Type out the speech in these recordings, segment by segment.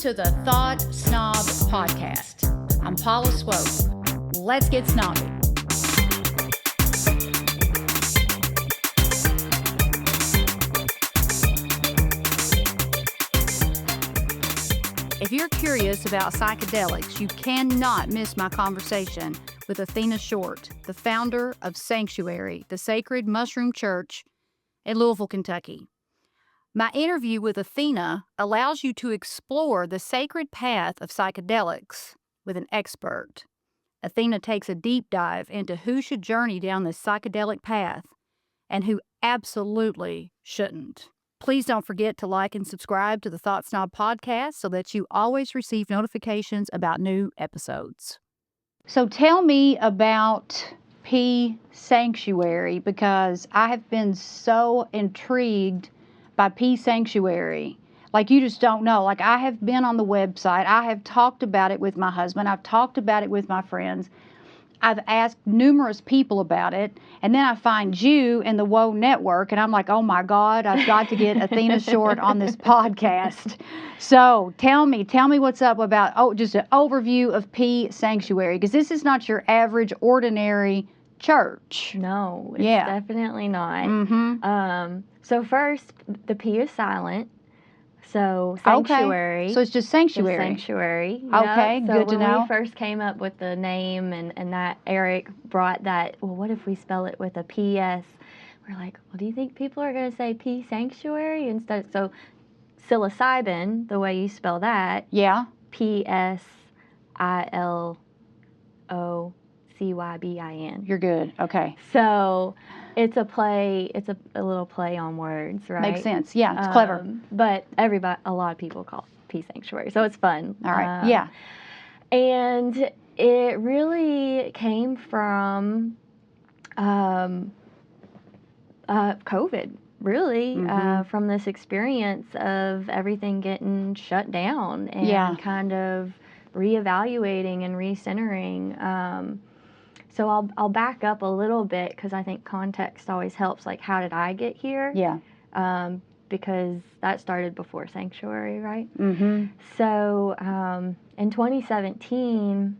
to the Thought Snob Podcast. I'm Paula Swope. Let's get snobby. If you're curious about psychedelics, you cannot miss my conversation with Athena Short, the founder of Psanctuary, the sacred mushroom church in Louisville, Kentucky. My interview with Athena allows you to explore the sacred path of psychedelics with an expert. Athena takes a deep dive into who should journey down this psychedelic path and who absolutely shouldn't. Please don't forget to like and subscribe to the Thought Snob podcast so that you always receive notifications about new episodes. So tell me about Psanctuary, because I have been so intrigued by Psanctuary. Like, you just don't know. Like, I have been on the website. I have talked about it with my husband. I've talked about it with my friends. I've asked numerous people about it. And then I find you in the Woe Network, and I'm like, oh my God, I've got to get Athena Short on this podcast. So tell me what's up about, just an overview of Psanctuary, because this is not your average, ordinary church. No, it's definitely not. Mm-hmm. So first, the P is silent. So Sanctuary. Okay. So it's just Sanctuary. Sanctuary. Okay, so good to know. When we first came up with the name and that Eric brought that, well, what if we spell it with a PS? We're like, well, do you think people are going to say P Sanctuary instead? So psilocybin, the way you spell that. Yeah. Psilocybin. You're good. Okay. So it's a play. It's a little play on words, right? Makes sense. Yeah, it's clever. But a lot of people call it Psanctuary, so it's fun. All right. Yeah. And it really came from COVID, really, from this experience of everything getting shut down and kind of reevaluating and recentering. So I'll back up a little bit because I think context always helps. Like, how did I get here? Yeah. Because that started before Sanctuary, right? Mm-hmm. So in 2017,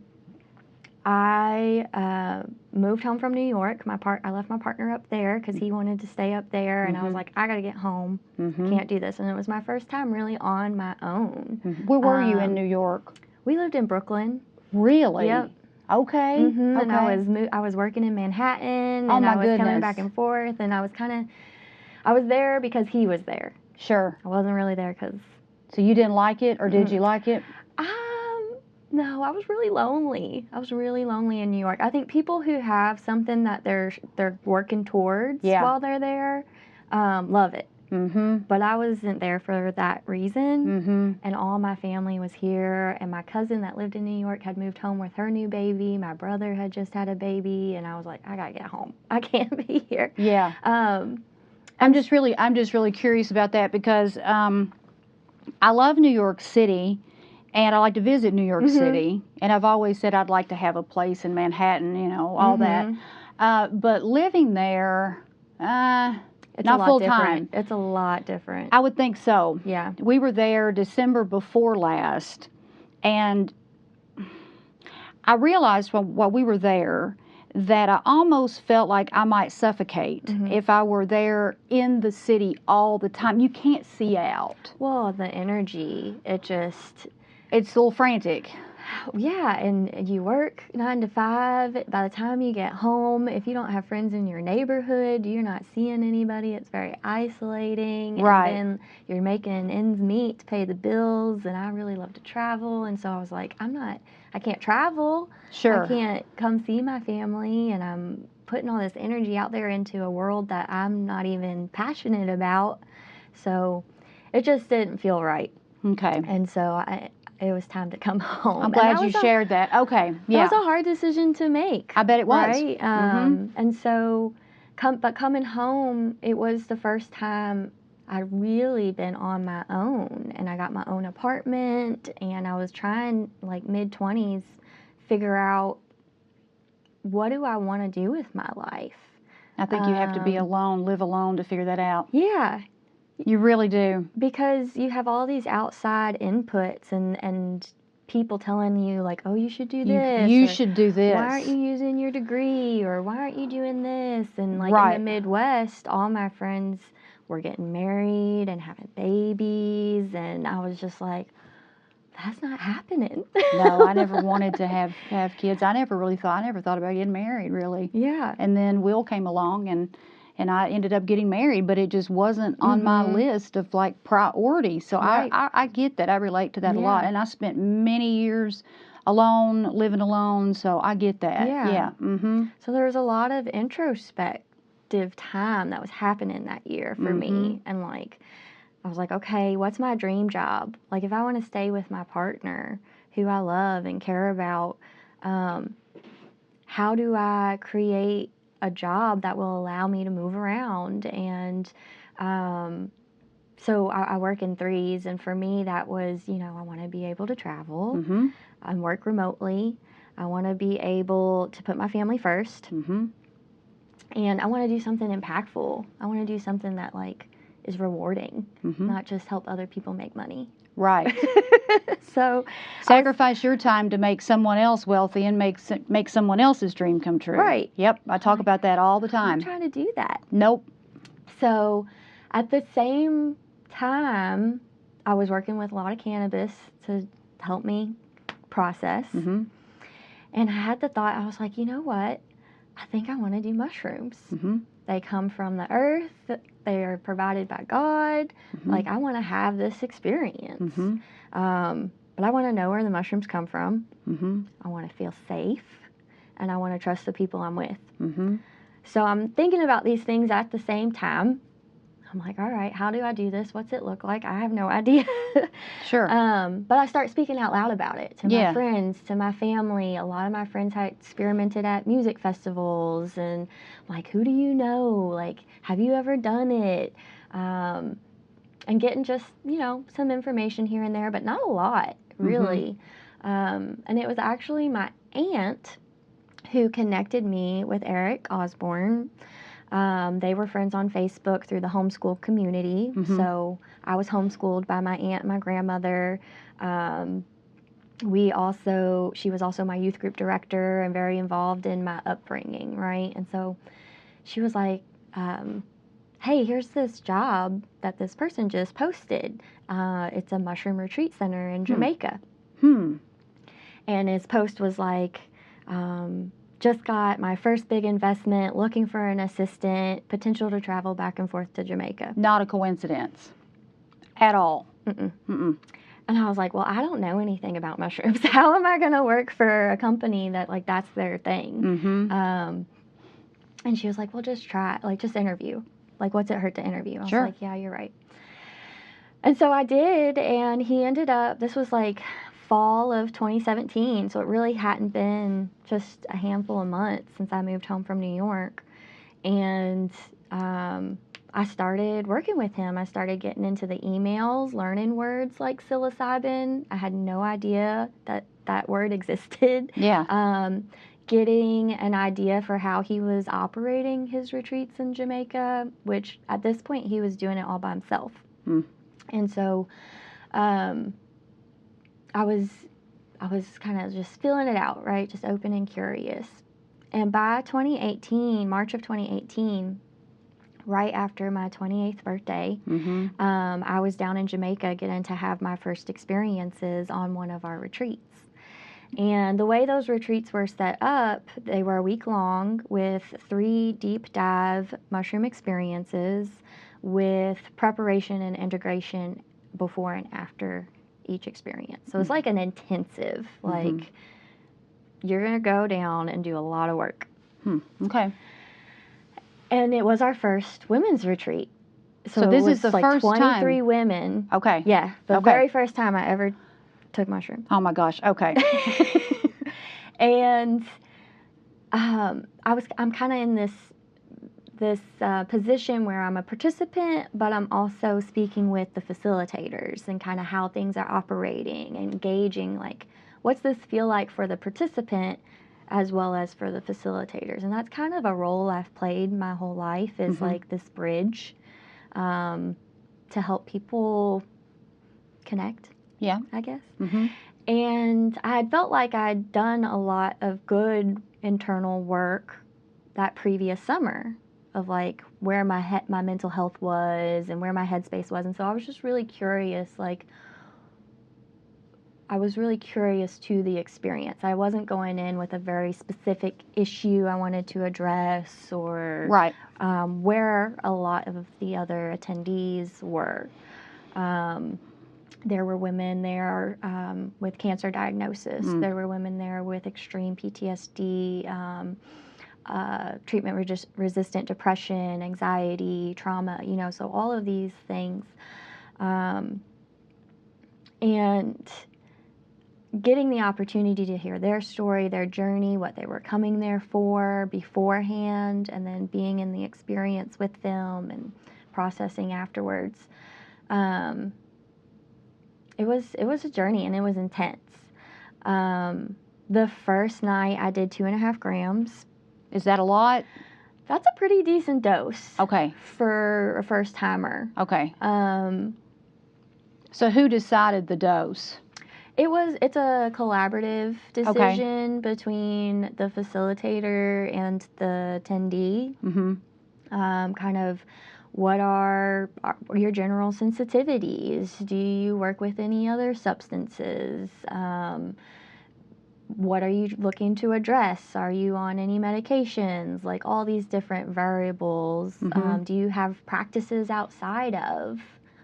I moved home from New York. I left my partner up there because he wanted to stay up there, and I was like, I got to get home. Can't do this. And it was my first time really on my own. Where were you in New York? We lived in Brooklyn. Really? Yep. Okay. Mm-hmm. Okay. And I was working in Manhattan, and my I was goodness. coming back and forth, and I was there because he was there. Sure. I wasn't really there because. So you didn't like it, or did you like it? No, I was really lonely. I was really lonely in New York. I think people who have something that they're working towards while they're there love it. Mm-hmm. But I wasn't there for that reason. And all my family was here, and my cousin that lived in New York had moved home with her new baby. My brother had just had a baby, and I was like, I gotta get home. I can't be here. Yeah. I'm just really curious about that because I love New York City, and I like to visit New York City, and I've always said I'd like to have a place in Manhattan, all that. But living there, it's not full time. It's a lot different. I would think so. Yeah. We were there December before last, and I realized while we were there that I almost felt like I might suffocate if I were there in the city all the time. You can't see out. Well, the energy, it's a little frantic. Yeah, and you work 9 to 5. By the time you get home, if you don't have friends in your neighborhood, you're not seeing anybody. It's very isolating. Right. And then you're making ends meet to pay the bills, and I really love to travel. And so I was like, I can't travel. Sure. I can't come see my family, and I'm putting all this energy out there into a world that I'm not even passionate about. So it just didn't feel right. Okay. And so it was time to come home. I'm glad you shared that. Okay. Yeah. That was a hard decision to make. I bet it was. Right? And so, coming home, it was the first time I'd really been on my own. And I got my own apartment, and I was trying, like, mid-20s, figure out, what do I want to do with my life? I think you have to be alone, live alone to figure that out. Yeah. You really do. Because you have all these outside inputs and people telling you, like, oh, you should do this. You should do this. Why aren't you using your degree? Or why aren't you doing this? And, like, right. in the Midwest, all my friends were getting married and having babies. And I was just like, that's not happening. No, I never wanted to have kids. I never thought about getting married, really. Yeah. And then Will came along, and I ended up getting married, but it just wasn't on my list of, like, priority. So right. I get that. I relate to that a lot. And I spent many years alone, living alone, so I get that. Yeah. Mm-hmm. So there was a lot of introspective time that was happening that year for me. And, like, I was like, okay, what's my dream job? Like, if I want to stay with my partner who I love and care about, how do I create a job that will allow me to move around? And so I work in threes, and for me that was, I want to be able to travel and work remotely. I want to be able to put my family first. And I want to do something impactful. I want to do something that, like, is rewarding, not just help other people make money. Right. So sacrifice your time to make someone else wealthy and make someone else's dream come true. Right. Yep. I talk about that all the time. I'm trying to do that. Nope. So at the same time, I was working with a lot of cannabis to help me process. And I had the thought, I was like, you know what? I think I want to do mushrooms. They come from the earth. They are provided by God. Like, I want to have this experience. But I want to know where the mushrooms come from. I want to feel safe. And I want to trust the people I'm with. So I'm thinking about these things at the same time. I'm like, all right, how do I do this? What's it look like? I have no idea. Sure. But I start speaking out loud about it to my friends, to my family. A lot of my friends had experimented at music festivals, and, like, who do you know? Like, have you ever done it? And getting just, some information here and there, but not a lot, really. And it was actually my aunt who connected me with Eric Osborne. They were friends on Facebook through the homeschool community. So I was homeschooled by my aunt and my grandmother. She was also my youth group director and very involved in my upbringing, right? And so she was like, hey, here's this job that this person just posted. It's a mushroom retreat center in Jamaica. And his post was like, just got my first big investment, looking for an assistant, potential to travel back and forth to Jamaica. Not a coincidence at all. And I was like, well, I don't know anything about mushrooms. How am I going to work for a company that, like, that's their thing? And she was like, well, just try it. Like, just interview. Like, what's it hurt to interview? I was like, yeah, you're right. And so I did, and he ended up, this was like fall of 2017, so it really hadn't been just a handful of months since I moved home from New York. And I started working with him. I started getting into the emails, learning words like psilocybin. I had no idea that that word existed. Getting an idea for how he was operating his retreats in Jamaica, which at this point he was doing it all by himself. And so I was kind of just feeling it out, right? Just open and curious. And by 2018, March of 2018, right after my 28th birthday, I was down in Jamaica getting to have my first experiences on one of our retreats. And the way those retreats were set up, they were a week long with 3 deep dive mushroom experiences with preparation and integration before and after each experience. So it's like an intensive, like, you're going to go down and do a lot of work. Okay. And it was our first women's retreat. So this is the like first 23 time. women. Okay. Yeah, the very first time I ever took mushrooms. Oh my gosh. Okay. And I'm kind of in this position where I'm a participant, but I'm also speaking with the facilitators and kind of how things are operating and gauging, like, what's this feel like for the participant as well as for the facilitators. And that's kind of a role I've played my whole life, is like this bridge. to help people connect. Yeah. I guess. Mm-hmm. And I had felt like I'd done a lot of good internal work that previous summer of like where my mental health was and where my headspace was. And so I was just really curious, like, I was really curious to the experience. I wasn't going in with a very specific issue I wanted to address or right. Where a lot of the other attendees were. There were women there with cancer diagnosis. There were women there with extreme PTSD, treatment-resistant depression, anxiety, trauma, so all of these things. And getting the opportunity to hear their story, their journey, what they were coming there for beforehand, and then being in the experience with them and processing afterwards. It was a journey, and it was intense. The first night I did 2.5 grams. Is that a lot? That's a pretty decent dose. Okay. For a first timer. Okay. So who decided the dose? It's a collaborative decision between the facilitator and the attendee. Mm-hmm. Kind of what are your general sensitivities? Do you work with any other substances? What are you looking to address? Are you on any medications? Like all these different variables. Mm-hmm. Do you have practices outside of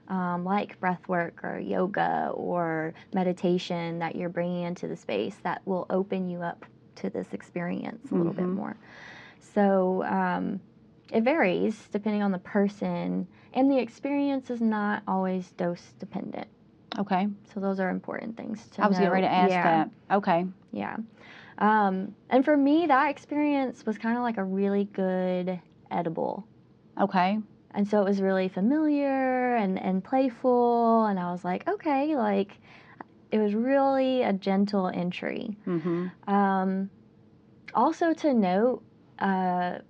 like breath work or yoga or meditation that you're bringing into the space that will open you up to this experience a little bit more? So it varies depending on the person, and the experience is not always dose dependent. Okay. So those are important things to know. I was getting ready to ask that. Okay. Yeah. And for me, that experience was kind of like a really good edible. Okay. And so it was really familiar and playful, and I was like, okay, like it was really a gentle entry. Mm-hmm. Also to note,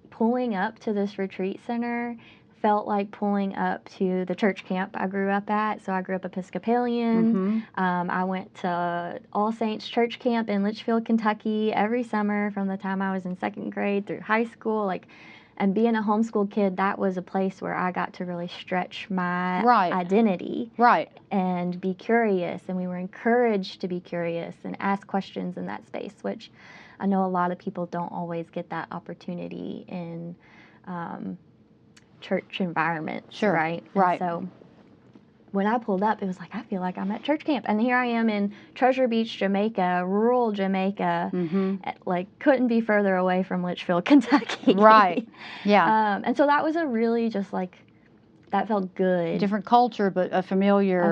pulling up to this retreat center felt like pulling up to the church camp I grew up at. So I grew up Episcopalian. I went to All Saints Church Camp in Litchfield, Kentucky every summer from the time I was in 2nd grade through high school. And being a homeschool kid, that was a place where I got to really stretch my identity. Right. And be curious. And we were encouraged to be curious and ask questions in that space, which I know a lot of people don't always get that opportunity in church environments. Sure. Right? Right. And so when I pulled up, it was like, I feel like I'm at church camp. And here I am in Treasure Beach, Jamaica, rural Jamaica. Like, couldn't be further away from Litchfield, Kentucky. Right. Yeah. And so that was a really just like, that felt good. Different culture, but a familiar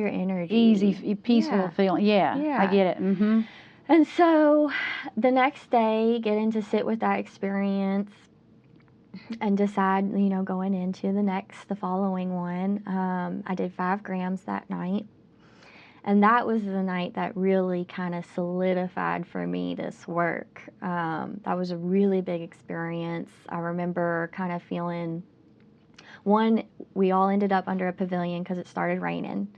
energy. Easy, peaceful feeling. Yeah. I get it. Mm-hmm. And so the next day, getting to sit with that experience and decide, going into the following one. I did 5 grams that night. And that was the night that really kind of solidified for me this work. That was a really big experience. I remember kind of feeling, one, we all ended up under a pavilion because it started raining.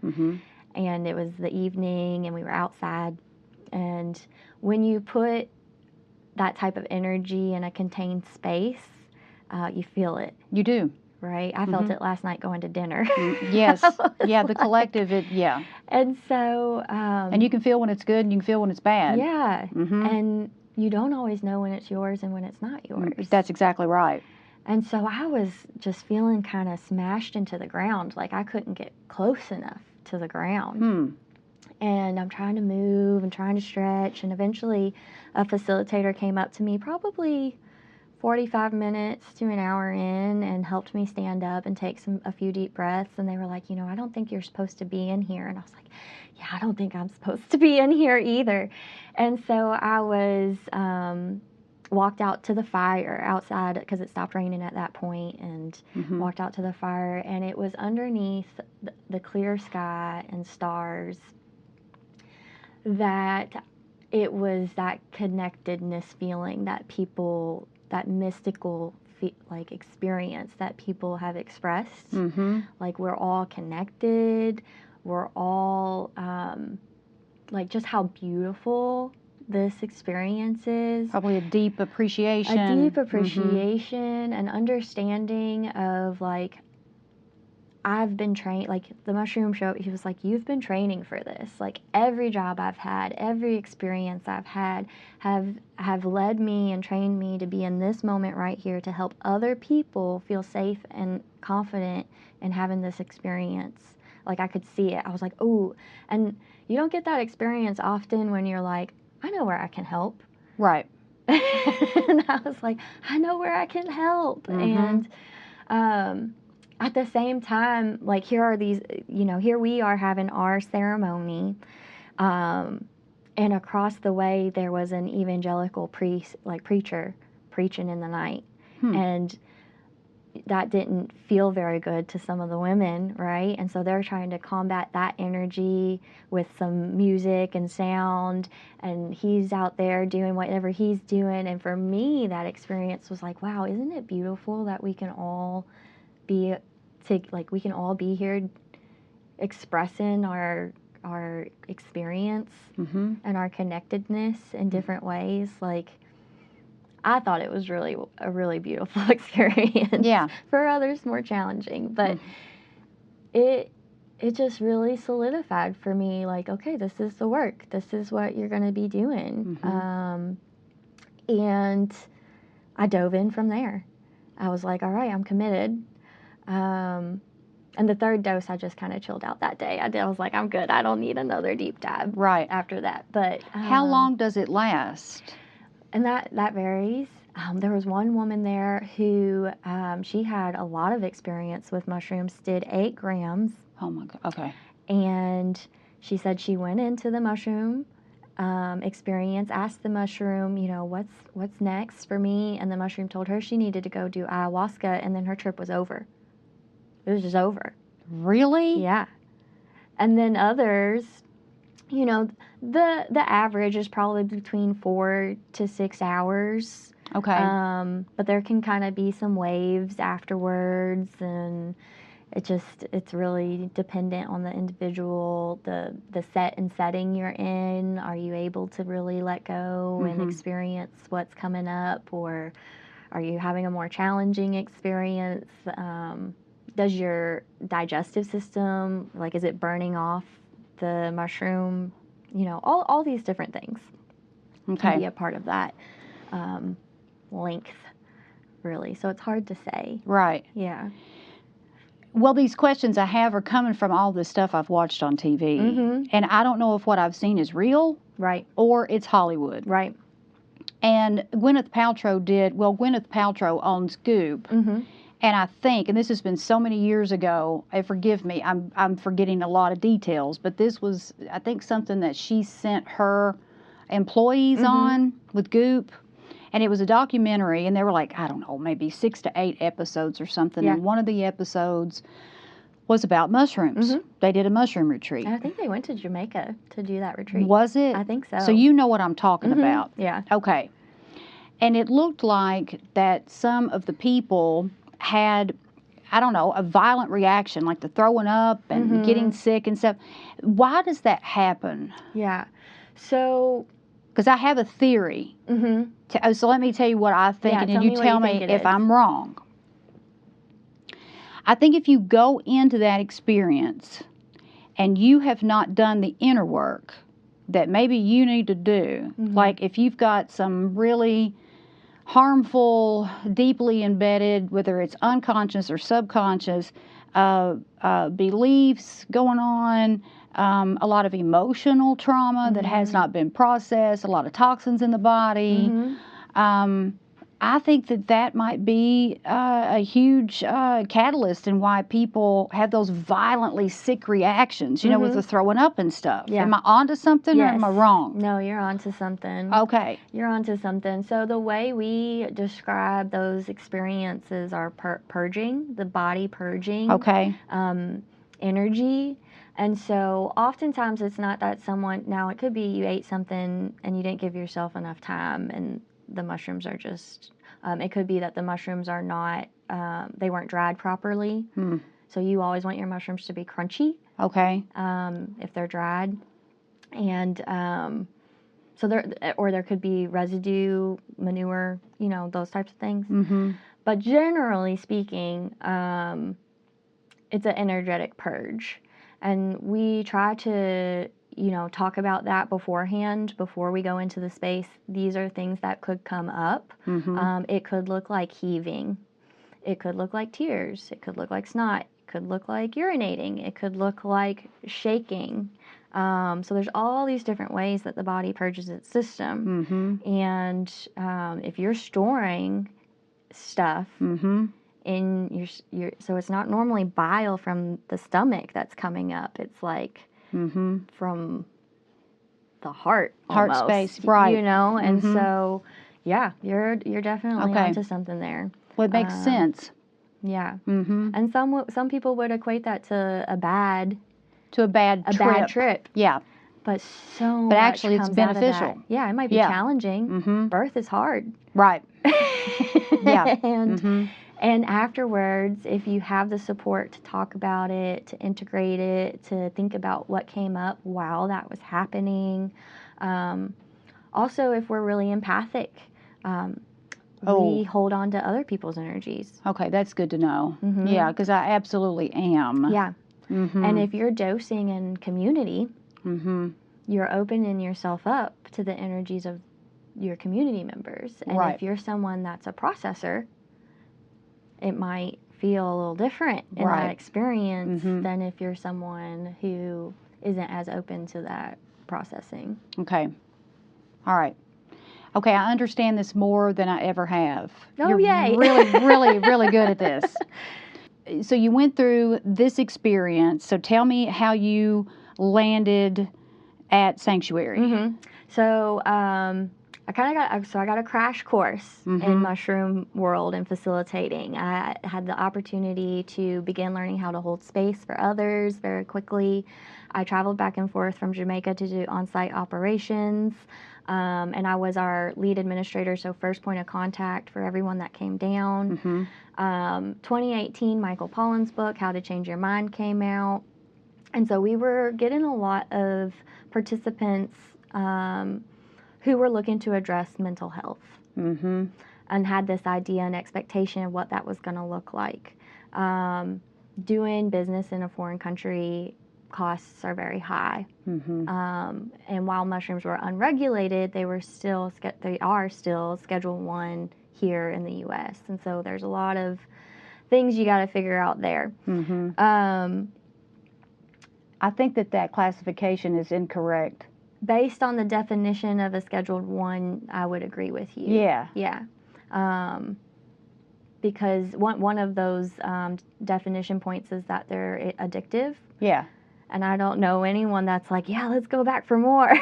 And it was the evening and we were outside. And when you put that type of energy in a contained space, you feel it. You do. Right? I felt it last night going to dinner. Yes. Yeah, the collective, yeah. And so... and you can feel when it's good and you can feel when it's bad. Yeah. And you don't always know when it's yours and when it's not yours. That's exactly right. And so I was just feeling kind of smashed into the ground. Like I couldn't get close enough to the ground. And I'm trying to move and trying to stretch. And eventually a facilitator came up to me probably 45 minutes to an hour in and helped me stand up and take a few deep breaths. And they were like, I don't think you're supposed to be in here. And I was like, yeah, I don't think I'm supposed to be in here either. And so I was walked out to the fire outside because it stopped raining at that point, and walked out to the fire. And it was underneath the clear sky and stars that it was that connectedness feeling that mystical like experience that people have expressed. Mm-hmm. Like we're all connected. We're all like just how beautiful this experience is. Probably a deep appreciation. A deep appreciation, an understanding of like, I've been trained, like the mushroom show, he was like, you've been training for this. Like every job I've had, every experience I've had have led me and trained me to be in this moment right here to help other people feel safe and confident in having this experience. Like I could see it. I was like, oh, and you don't get that experience often when you're like, I know where I can help. Right. And I was like, I know where I can help. And at the same time, like here are these, here we are having our ceremony. And across the way, there was an evangelical preacher preaching in the night. And that didn't feel very good to some of the women, right? And so they're trying to combat that energy with some music and sound, and he's out there doing whatever he's doing. And for me, that experience was like, wow, isn't it beautiful that we can all be here expressing our experience and our connectedness in different ways. Like, I thought it was really a really beautiful experience. Yeah. For others, more challenging, but it just really solidified for me. Like, okay, this is the work. This is what you're going to be doing. And I dove in from there. I was like, all right, I'm committed. And the third dose, I just kind of chilled out that day. I was like, I'm good. I don't need another deep dive. Right. After that, but how long does it last? And that varies. There was one woman there who she had a lot of experience with mushrooms, did 8 grams. Oh my God, okay. And she said she went into the mushroom experience, asked the mushroom, what's next for me? And the mushroom told her she needed to go do ayahuasca, and then her trip was over. It was just over. Really? Yeah. And then others, the average is probably between 4 to 6 hours. Okay. But there can kind of be some waves afterwards, and it's really dependent on the individual, the set and setting you're in. Are you able to really let go and experience what's coming up, or are you having a more challenging experience? Does your digestive system, like, is it burning off the mushroom? All these different things can be a part of that length, really. So it's hard to say. Right. Yeah. Well, these questions I have are coming from all the stuff I've watched on TV. And I don't know if what I've seen is real. Right. Or it's Hollywood. Right. And Gwyneth Paltrow owns Goop. And I think, and this has been so many years ago, forgive me, I'm forgetting a lot of details, but this was, I think, something that she sent her employees on with Goop. And it was a documentary, and they were like, I don't know, maybe 6 to 8 episodes or something. Yeah. And one of the episodes was about mushrooms. They did a mushroom retreat. And I think they went to Jamaica to do that retreat. Was it? I think so. So you know what I'm talking about. Yeah. Okay. And it looked like that some of the people had, I don't know, a violent reaction, like the throwing up and getting sick and stuff. Why does that happen? Yeah. So... Because I have a theory. So let me tell you what I think, and then you tell me if I'm wrong. I think if you go into that experience and you have not done the inner work that maybe you need to do, like if you've got some really harmful, deeply embedded, whether it's unconscious or subconscious, beliefs going on, a lot of emotional trauma that has not been processed, a lot of toxins in the body. I think that might be a huge catalyst in why people have those violently sick reactions, with the throwing up and stuff. Yeah. Am I onto something or am I wrong? No, you're onto something. Okay. You're onto something. So the way we describe those experiences are purging, the body purging. Okay. Energy. And so oftentimes it's not that someone, now it could be you ate something and you didn't give yourself enough time, and the mushrooms are just, it could be that the mushrooms are not, they weren't dried properly. So you always want your mushrooms to be crunchy. Okay. If they're dried. And so there could be residue, manure, those types of things. But generally speaking, it's an energetic purge. And we try to, talk about that beforehand, before we go into the space. These are things that could come up. It could look like heaving. It could look like tears. It could look like snot. It could look like urinating. It could look like shaking. So there's all these different ways that the body purges its system. And if you're storing stuff in your, so it's not normally bile from the stomach that's coming up. It's like from the heart space, right? And so yeah, you're definitely onto something there. Well, it makes sense. Yeah. And some people would equate that to a bad trip. Yeah. But but actually it's beneficial. Yeah, it might be challenging. Birth is hard. Right. Yeah. And afterwards, if you have the support to talk about it, to integrate it, to think about what came up while that was happening. Also, if we're really empathic, we hold on to other people's energies. Okay, that's good to know. Yeah, because I absolutely am. Yeah. And if you're dosing in community, you're opening yourself up to the energies of your community members. And if you're someone that's a processor, it might feel a little different in that experience than if you're someone who isn't as open to that processing. Okay. All right. Okay, I understand this more than I ever have. Oh, You're yay. really good at this. So you went through this experience. So tell me how you landed at Psanctuary. So I got a crash course in mushroom world and facilitating. I had the opportunity to begin learning how to hold space for others very quickly. I traveled back and forth from Jamaica to do on-site operations. And I was our lead administrator, so first point of contact for everyone that came down. 2018, Michael Pollan's book, How to Change Your Mind, came out. And so we were getting a lot of participants who were looking to address mental health and had this idea and expectation of what that was going to look like. Doing business in a foreign country, costs are very high. And while mushrooms were unregulated, they are still Schedule 1 here in the U.S. And so there's a lot of things you got to figure out there. I think that classification is incorrect. Based on the definition of a Scheduled 1, I would agree with you. Yeah. Because one of those definition points is that they're addictive. Yeah. And I don't know anyone that's like, yeah, let's go back for more.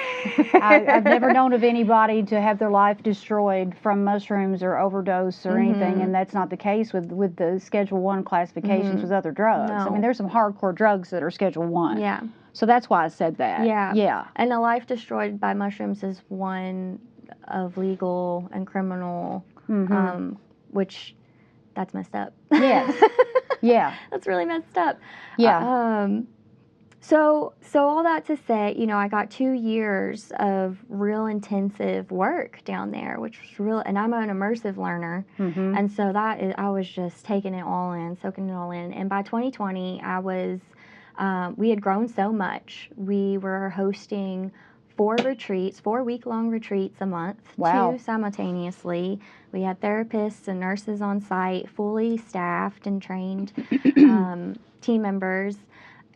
I've never known of anybody to have their life destroyed from mushrooms or overdose or anything, and that's not the case with the Schedule 1 classifications with other drugs. No. I mean, there's some hardcore drugs that are Schedule 1. Yeah. So that's why I said that. Yeah. Yeah. And a life destroyed by mushrooms is one of legal and criminal, which that's messed up. Yes. Yeah. That's really messed up. Yeah. So all that to say, I got 2 years of real intensive work down there, which was real, and I'm an immersive learner, and so I was just taking it all in, soaking it all in. And by 2020, we had grown so much. We were hosting 4 week-long retreats a month, Wow. 2 simultaneously. We had therapists and nurses on site, fully staffed and trained team members.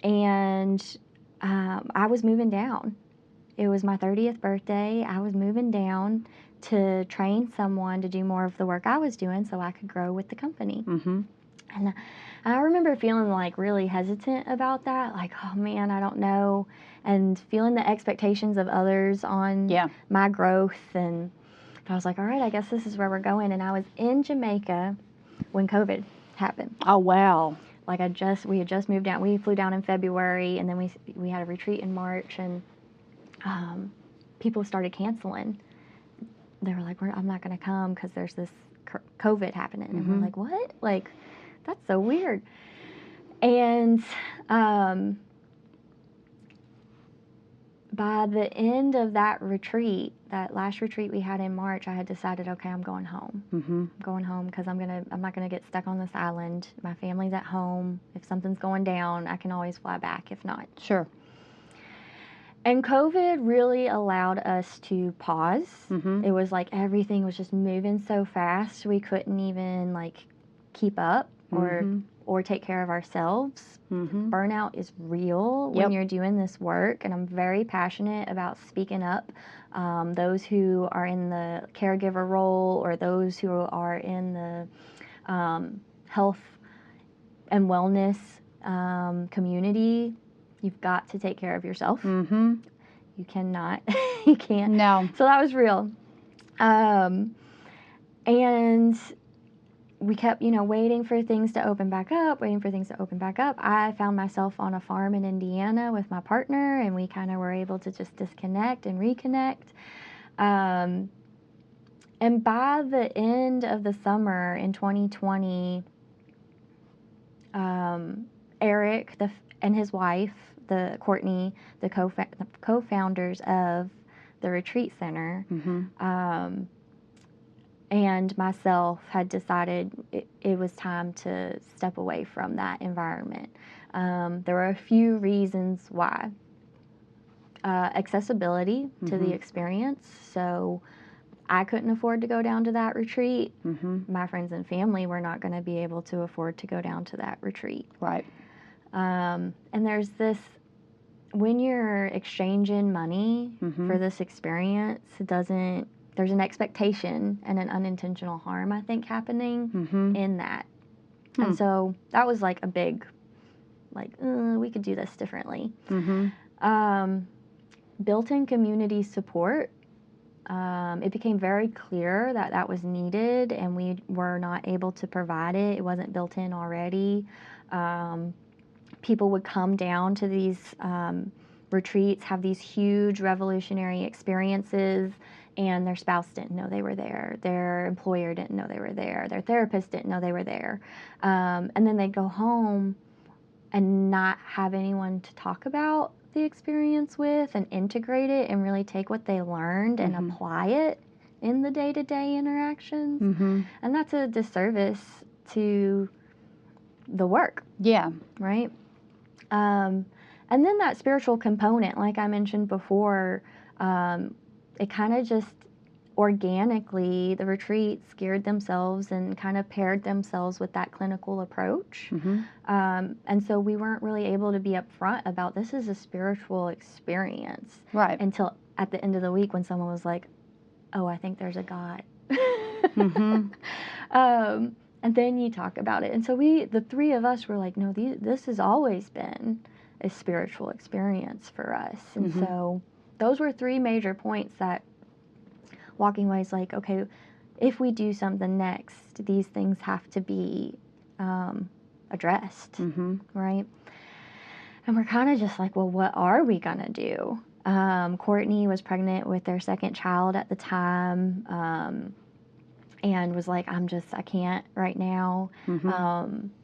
And I was moving down. It was my 30th birthday. I was moving down to train someone to do more of the work I was doing so I could grow with the company. And I remember feeling like really hesitant about that, like, oh man, I don't know, and feeling the expectations of others on my growth. And I was like, all right, I guess this is where we're going. And I was in Jamaica when COVID happened. Oh, wow. Like we had just moved down. We flew down in February, and then we had a retreat in March, and people started canceling. they were like, I'm not going to come because there's this COVID happening. And we're like, what? Like, that's so weird. And by the end of that retreat, that last retreat we had in March, I had decided, okay, I'm going home. I'm going home because I'm not gonna get stuck on this island. My family's at home. If something's going down, I can always fly back. If not, sure. And COVID really allowed us to pause. It was like everything was just moving so fast, we couldn't even like keep up or take care of ourselves. Burnout is real when you're doing this work, and I'm very passionate about speaking up. Those who are in the caregiver role or those who are in the health and wellness community, you've got to take care of yourself. You cannot, you can't. No. So that was real. And we kept, waiting for things to open back up, I found myself on a farm in Indiana with my partner, and we kind of were able to just disconnect and reconnect. And by the end of the summer in 2020, Eric and his wife, Courtney, the co-founders of the retreat center, and myself had decided it was time to step away from that environment. There were a few reasons why. Accessibility to the experience. So I couldn't afford to go down to that retreat. My friends and family were not going to be able to afford to go down to that retreat. Right. And there's this, when you're exchanging money for this experience, there's an expectation and an unintentional harm, I think, happening in that. And so that was like a big, we could do this differently. Built-in community support. It became very clear that that was needed, and we were not able to provide it. It wasn't built in already. People would come down to these retreats, have these huge revolutionary experiences, and their spouse didn't know they were there. Their employer didn't know they were there. Their therapist didn't know they were there. And then they'd go home and not have anyone to talk about the experience with and integrate it and really take what they learned and apply it in the day-to-day interactions. And that's a disservice to the work. Yeah. Right? And then that spiritual component, like I mentioned before, it kind of just organically, the retreats geared themselves and kind of paired themselves with that clinical approach. And so we weren't really able to be upfront about this is a spiritual experience. Right. Until at the end of the week when someone was like, oh, I think there's a God. And then you talk about it. And so the three of us were like, no, this has always been a spiritual experience for us. And so those were three major points that walking away is like, okay, if we do something next, these things have to be addressed, right? And we're kind of just like, well, what are we going to do? Courtney was pregnant with their second child at the time, and was like, I can't right now.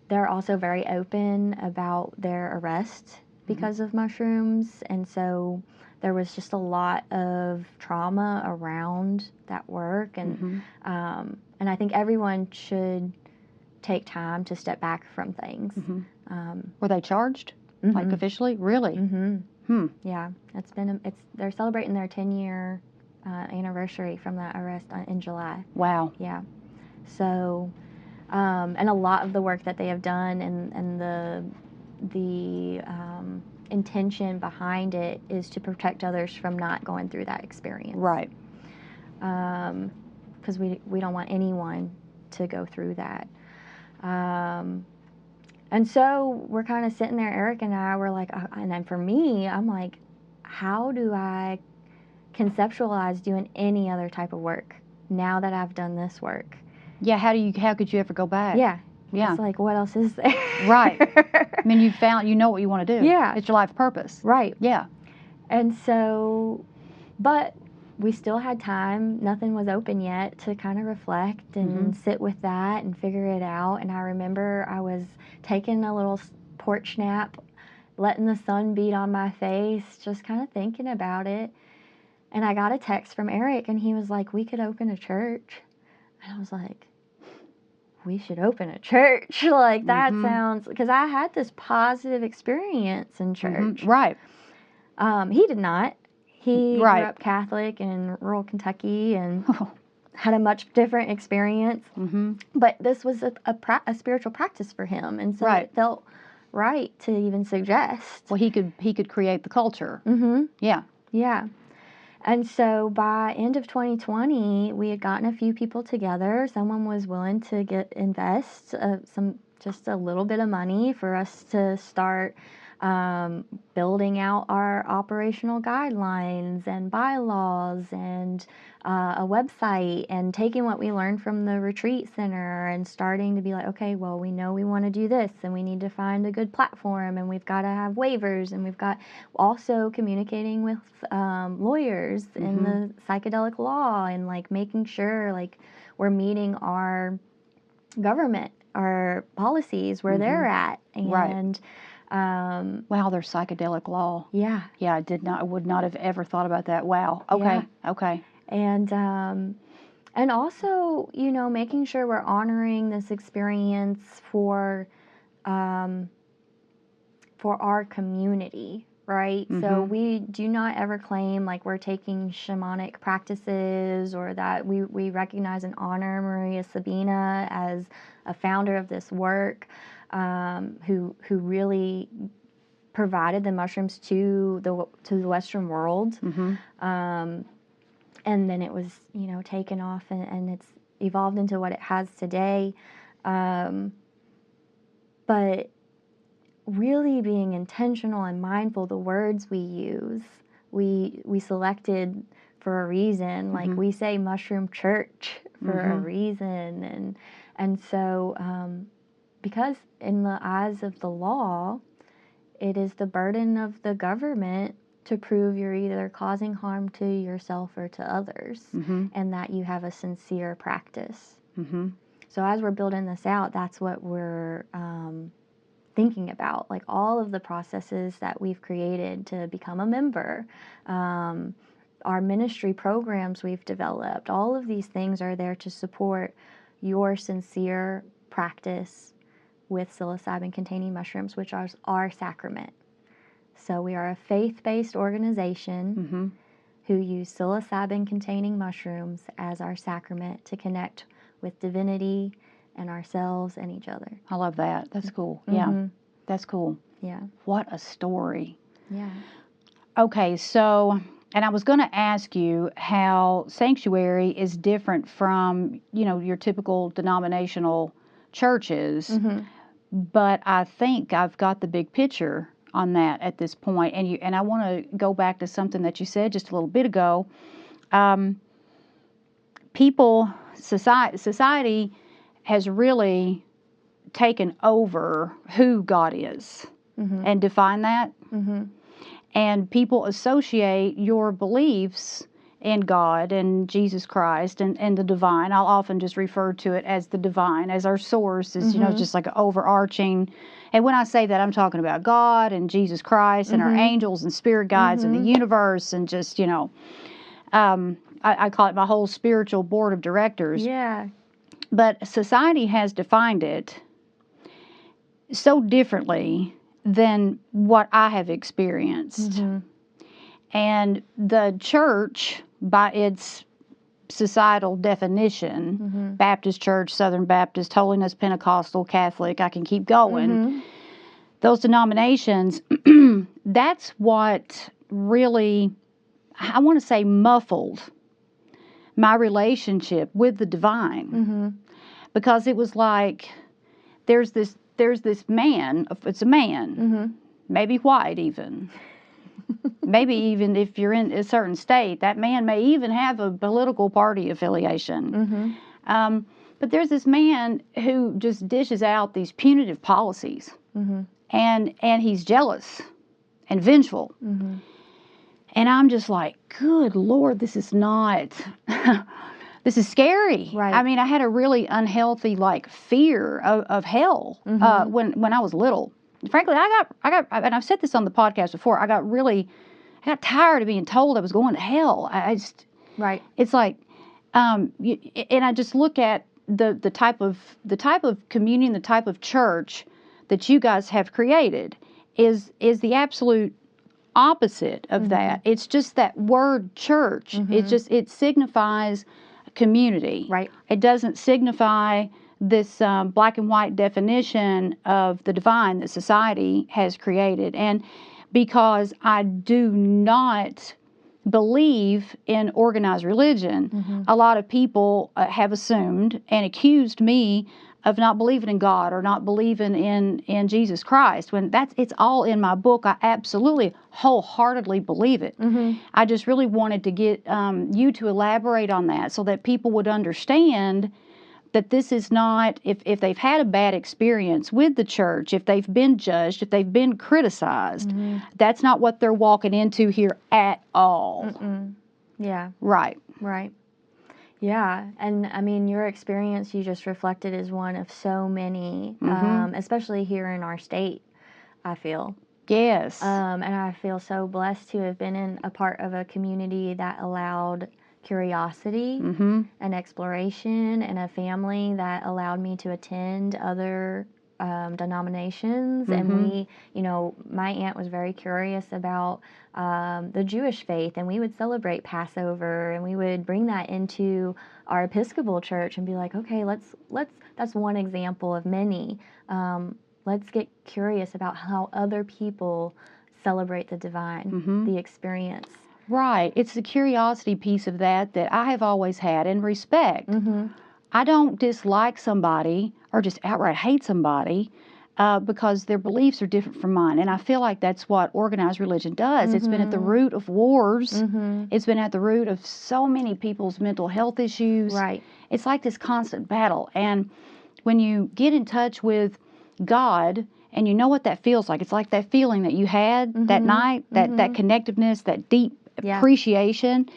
They're also very open about their arrest because of mushrooms, and so there was just a lot of trauma around that work, and I think everyone should take time to step back from things. Were they charged, like officially? Really? Yeah, they're celebrating their 10-year anniversary from that arrest in July. Wow. Yeah. So, and a lot of the work that they have done and the intention behind it is to protect others from not going through that experience. Right. Because we don't want anyone to go through that. And so we're kind of sitting there, Eric and I were like, and then for me, I'm like, how do I conceptualize doing any other type of work now that I've done this work? Yeah, how could you ever go back? Yeah. Yeah. It's like, what else is there? Right. I mean, you know what you want to do. Yeah. It's your life purpose. Right. Yeah. And so, but we still had time. Nothing was open yet to kind of reflect and sit with that and figure it out. And I remember I was taking a little porch nap, letting the sun beat on my face, just kind of thinking about it. And I got a text from Eric, and he was like, we could open a church. And I was like, we should open a church. Like, that sounds, because I had this positive experience in church. Right. He did not. He grew up Catholic in rural Kentucky and had a much different experience. But this was a spiritual practice for him, and so it felt right to even suggest. Well, he could create the culture. Yeah. Yeah. And so by end of 2020, we had gotten a few people together. Someone was willing to invest just a little bit of money for us to start building out our operational guidelines and bylaws and a website, and taking what we learned from the retreat center and starting to be like, okay, well, we know we want to do this, and we need to find a good platform, and we've got to have waivers, and we've got also communicating with lawyers in the psychedelic law, and like making sure like we're meeting our government, our policies where they're at. And wow, there's psychedelic law. Yeah. Yeah, I would not have ever thought about that. Wow. Okay. Yeah. Okay. And also, you know, making sure we're honoring this experience for our community, right? So we do not ever claim like we're taking shamanic practices, or that we recognize and honor Maria Sabina as a founder of this work, who really provided the mushrooms to the Western world. And then it was, you know, taken off and it's evolved into what it has today. But really being intentional and mindful, the words we use, we selected for a reason. Like we say mushroom church for a reason. And so because in the eyes of the law, it is the burden of the government to prove you're either causing harm to yourself or to others, and that you have a sincere practice. So as we're building this out, that's what we're thinking about, like all of the processes that we've created to become a member, our ministry programs we've developed, all of these things are there to support your sincere practice with psilocybin-containing mushrooms, which are our sacrament. So we are a faith-based organization who use psilocybin-containing mushrooms as our sacrament to connect with divinity and ourselves and each other. I love that. That's cool. Yeah, that's cool. Yeah. What a story. Yeah. Okay, so, and I was going to ask you how Psanctuary is different from, you know, your typical denominational churches, but I think I've got the big picture on that at this point. And I want to go back to something that you said just a little bit ago. Society has really taken over who God is and defined that. And people associate your beliefs in God and Jesus Christ and the divine. I'll often just refer to it as the divine, as our source is, you know, just like an overarching. And when I say that, I'm talking about God and Jesus Christ and our angels and spirit guides and the universe and just, you know, I call it my whole spiritual board of directors. Yeah. But society has defined it so differently than what I have experienced. And the church, by its societal definition, Baptist Church, Southern Baptist, Holiness, Pentecostal, Catholic, I can keep going. Those denominations, that's what really, I want to say, muffled my relationship with the divine. Because it was like, there's this man, it's a man, maybe white even. Maybe even if you're in a certain state, that man may even have a political party affiliation. But there's this man who just dishes out these punitive policies, and he's jealous and vengeful. And I'm just like, good Lord, this is not, this is scary. Right. I mean, I had a really unhealthy like fear of hell when I was little. Frankly, I got, and I've said this on the podcast before. I got tired of being told I was going to hell. I just, right. It's like, and I just look at the type of communion, the type of church that you guys have created is the absolute opposite of that. It's just that word church. It signifies community. Right. It doesn't signify this black and white definition of the divine that society has created. And because I do not believe in organized religion, a lot of people have assumed and accused me of not believing in God or not believing in Jesus Christ, when it's all in my book. I absolutely wholeheartedly believe it. I just really wanted to get you to elaborate on that so that people would understand that this is not, if they've had a bad experience with the church, if they've been judged, if they've been criticized, that's not what they're walking into here at all. Yeah. Right. Right. Yeah. And I mean, your experience you just reflected is one of so many, especially here in our state, I feel. Yes. And I feel so blessed to have been in a part of a community that allowed curiosity and exploration, and a family that allowed me to attend other denominations. And we, my aunt was very curious about the Jewish faith, and we would celebrate Passover, and we would bring that into our Episcopal church and be like, okay, let's that's one example of many. Let's get curious about how other people celebrate the divine, the experience. Right. It's the curiosity piece of that I have always had, and respect. I don't dislike somebody or just outright hate somebody because their beliefs are different from mine. And I feel like that's what organized religion does. It's been at the root of wars. It's been at the root of so many people's mental health issues. Right. It's like this constant battle. And when you get in touch with God, and you know what that feels like, it's like that feeling that you had that night, that connectiveness, that deep appreciation.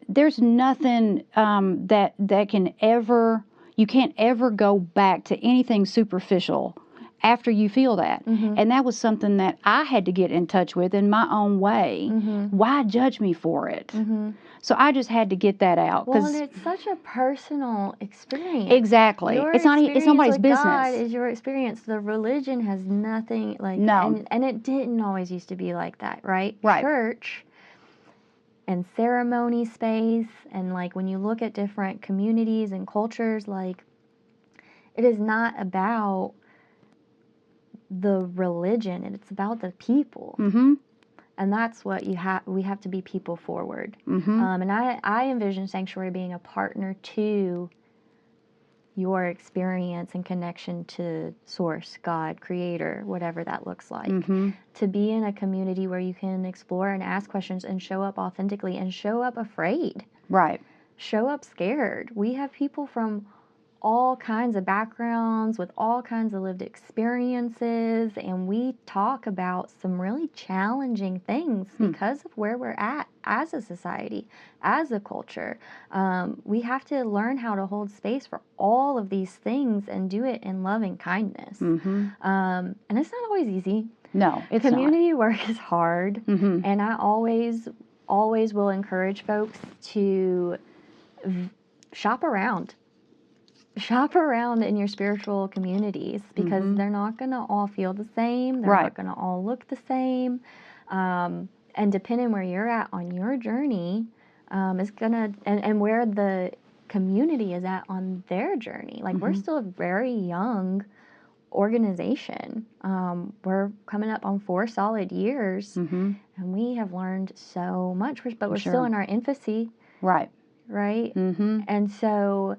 There's nothing that can ever, you can't ever go back to anything superficial after you feel that. And that was something that I had to get in touch with in my own way. Why judge me for it? So I just had to get that out. Well, and it's such a personal experience. Exactly. It's nobody's business. God is your experience. The religion has nothing like. No. And it didn't always used to be like that, right? Right. Church and ceremony space, and like when you look at different communities and cultures, like it is not about the religion, and it's about the people. And that's what we have to be people forward. And I envision Psanctuary being a partner to your experience and connection to Source, God, Creator, whatever that looks like. To be in a community where you can explore and ask questions and show up authentically and show up afraid. Right. Show up scared. We have people from all kinds of backgrounds with all kinds of lived experiences, and we talk about some really challenging things because of where we're at as a society, as a culture. We have to learn how to hold space for all of these things and do it in loving kindness. And it's not always easy. No, it's Community work is hard, and I always will encourage folks to shop around. Shop around in your spiritual communities, because they're not going to all feel the same. They're not going to all look the same. And depending where you're at on your journey, is going to, and where the community is at on their journey. Like, we're still a very young organization. We're coming up on 4 solid years, and we have learned so much, but we're still in our infancy. Right. And so,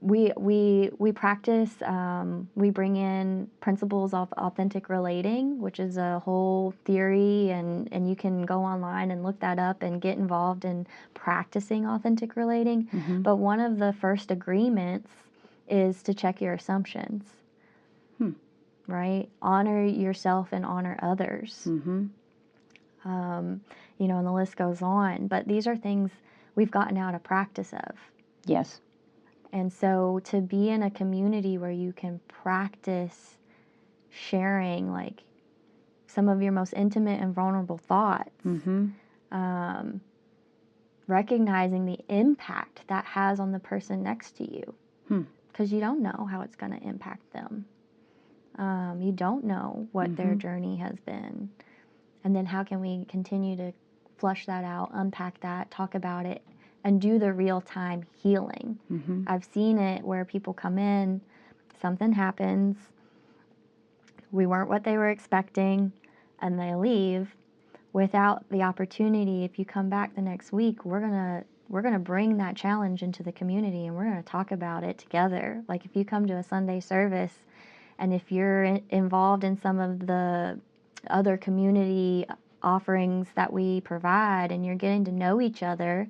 we practice, we bring in principles of authentic relating, which is a whole theory, and you can go online and look that up and get involved in practicing authentic relating. But one of the first agreements is to check your assumptions, right? Honor yourself and honor others. you know, and the list goes on. But these are things we've gotten out of practice of. Yes. And so to be in a community where you can practice sharing, like, some of your most intimate and vulnerable thoughts, recognizing the impact that has on the person next to you, because you don't know how it's going to impact them. You don't know what their journey has been. And then how can we continue to flush that out, unpack that, talk about it, and do the real-time healing. I've seen it where people come in, something happens, we weren't what they were expecting, and they leave without the opportunity. If you come back the next week, we're gonna bring that challenge into the community, and we're gonna talk about it together. Like, if you come to a Sunday service, and if you're involved in some of the other community offerings that we provide, and you're getting to know each other,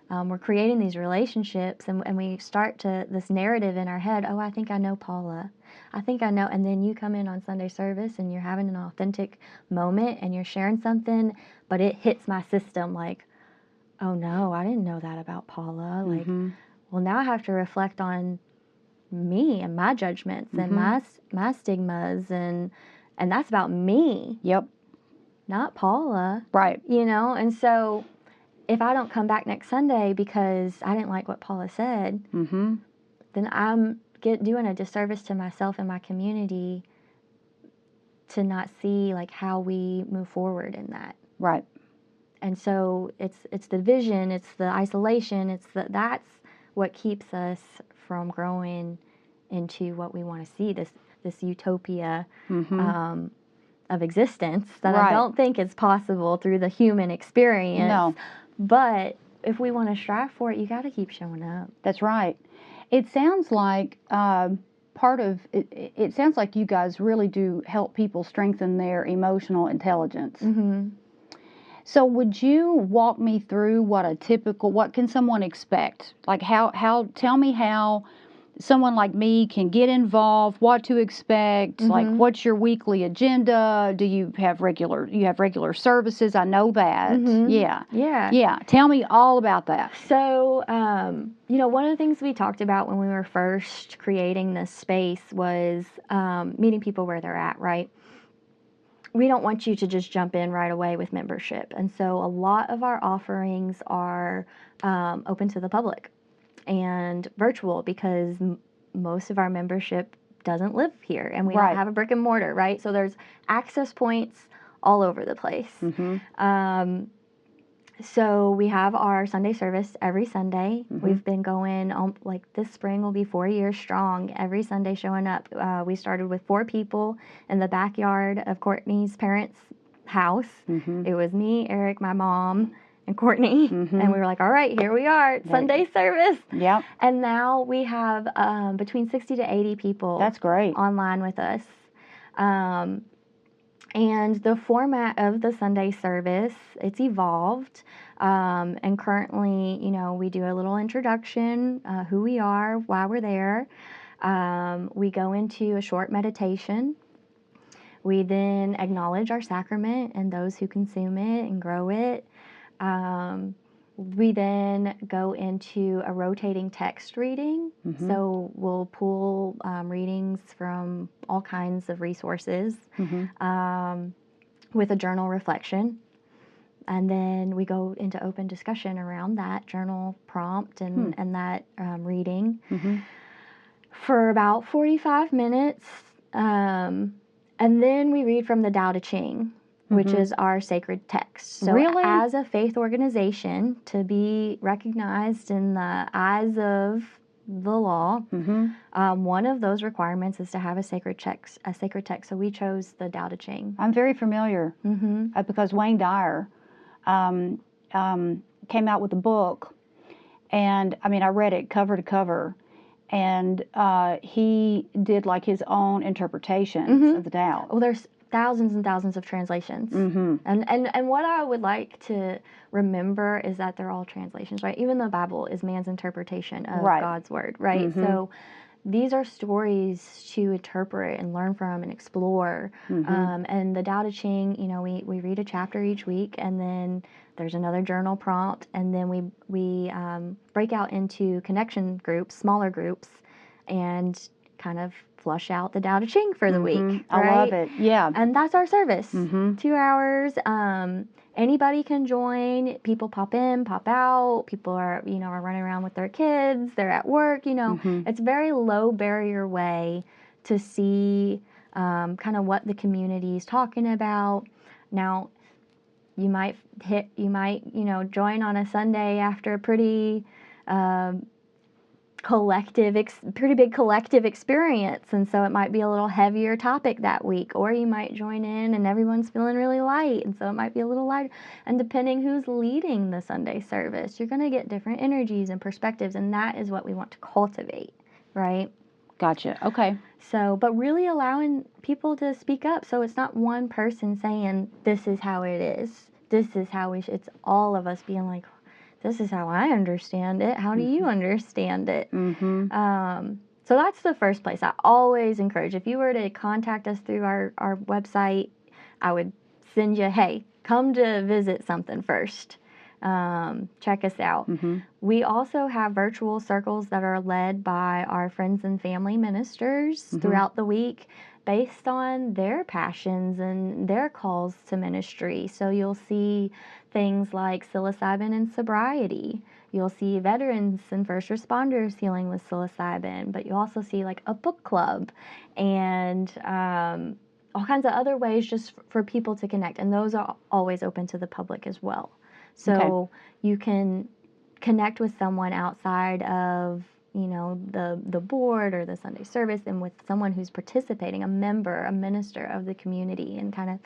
we're creating these relationships, and we start to this narrative in our head. Oh, I think I know Paula. I think I know. And then you come in on Sunday service, and you're having an authentic moment, and you're sharing something, but it hits my system like, oh no, I didn't know that about Paula. Like, well, now I have to reflect on me and my judgments and my stigmas, and that's about me. Yep. Not Paula. Right. You know, and so if I don't come back next Sunday because I didn't like what Paula said, then I'm doing a disservice to myself and my community to not see, like, how we move forward in that. Right. And so it's the vision, it's the isolation, that's what keeps us from growing into what we want to see, this utopia of existence that I don't think is possible through the human experience. No. But if we want to strive for it, you got to keep showing up. That's right. It sounds like it sounds like you guys really do help people strengthen their emotional intelligence. So would you walk me through what can someone expect? Like, tell me how someone like me can get involved, what to expect, like, what's your weekly agenda? Do you have regular services? I know that. Yeah. Tell me all about that. So, you know, one of the things we talked about when we were first creating this space was meeting people where they're at, right? We don't want you to just jump in right away with membership. And so a lot of our offerings are open to the public and virtual, because most of our membership doesn't live here, and we don't have a brick and mortar, right? So there's access points all over the place. So we have our Sunday service every Sunday. We've been going like, this spring will be 4 years strong, every Sunday showing up. We started with 4 people in the backyard of Courtney's parents' house. It was me, Eric, my mom, and Courtney, and we were like, all right, here we are, Sunday service. Yep. And now we have between 60 to 80 people. That's great. Online with us. And the format of the Sunday service, it's evolved. And currently, you know, we do a little introduction, who we are, why we're there. We go into a short meditation. We then acknowledge our sacrament and those who consume it and grow it. We then go into a rotating text reading. So we'll pull readings from all kinds of resources with a journal reflection. And then we go into open discussion around that journal prompt and that reading for about 45 minutes. And then we read from the Tao Te Ching, which is our sacred text. So as a faith organization, to be recognized in the eyes of the law, one of those requirements is to have a sacred text. So we chose the Tao Te Ching. I'm very familiar because Wayne Dyer came out with a book, and I mean, I read it cover to cover, and he did like his own interpretations of the Tao. Well, there's thousands and thousands of translations. And what I would like to remember is that they're all translations, right? Even the Bible is man's interpretation of God's word, right? So these are stories to interpret and learn from and explore. And the Tao Te Ching, you know, we read a chapter each week, and then there's another journal prompt, and then we break out into connection groups, smaller groups, and kind of flush out the Tao Te Ching for the week. Right? I love it. Yeah. And that's our service. 2 hours. Anybody can join. People pop in, pop out. People are running around with their kids. They're at work. It's a very low barrier way to see kind of what the community is talking about. Now, you might join on a Sunday after a pretty big collective experience, and so it might be a little heavier topic that week. Or you might join in and everyone's feeling really light, and so it might be a little lighter. And depending who's leading the Sunday service, you're going to get different energies and perspectives, and that is what we want to cultivate, right? Gotcha. Okay. So, but really allowing people to speak up, so it's not one person saying, this is how it is, this is how it's all of us being like, this is how I understand it. How do you understand it? So that's the first place. I always encourage, if you were to contact us through our website, I would send you, hey, come to visit something first. Check us out. We also have virtual circles that are led by our friends and family ministers throughout the week, based on their passions and their calls to ministry. So you'll see things like psilocybin and sobriety. You'll see veterans and first responders healing with psilocybin, but you also see like a book club and all kinds of other ways just for people to connect. And those are always open to the public as well. So you can connect with someone outside of the board or the Sunday service, and with someone who's participating, a member, a minister of the community, and kind of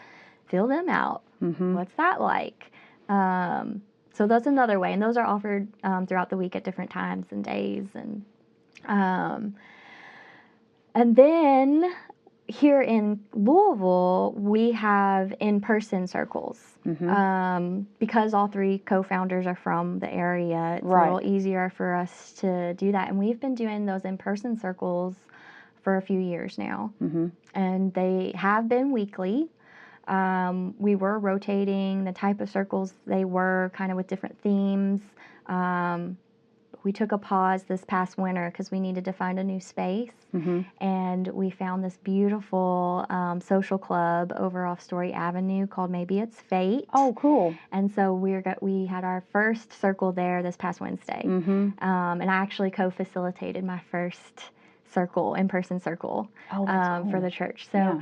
feel them out. What's that like? So that's another way, and those are offered throughout the week at different times and days. And then here in Louisville, we have in-person circles. Because all 3 co-founders are from the area, it's a little easier for us to do that. And we've been doing those in-person circles for a few years now. And they have been weekly. We were rotating the type of circles they were, kind of with different themes. We took a pause this past winter because we needed to find a new space. And we found this beautiful social club over off Story Avenue called Maybe It's Fate. Oh, cool. And so we had our first circle there this past Wednesday. And I actually co-facilitated my first in-person circle for the church. So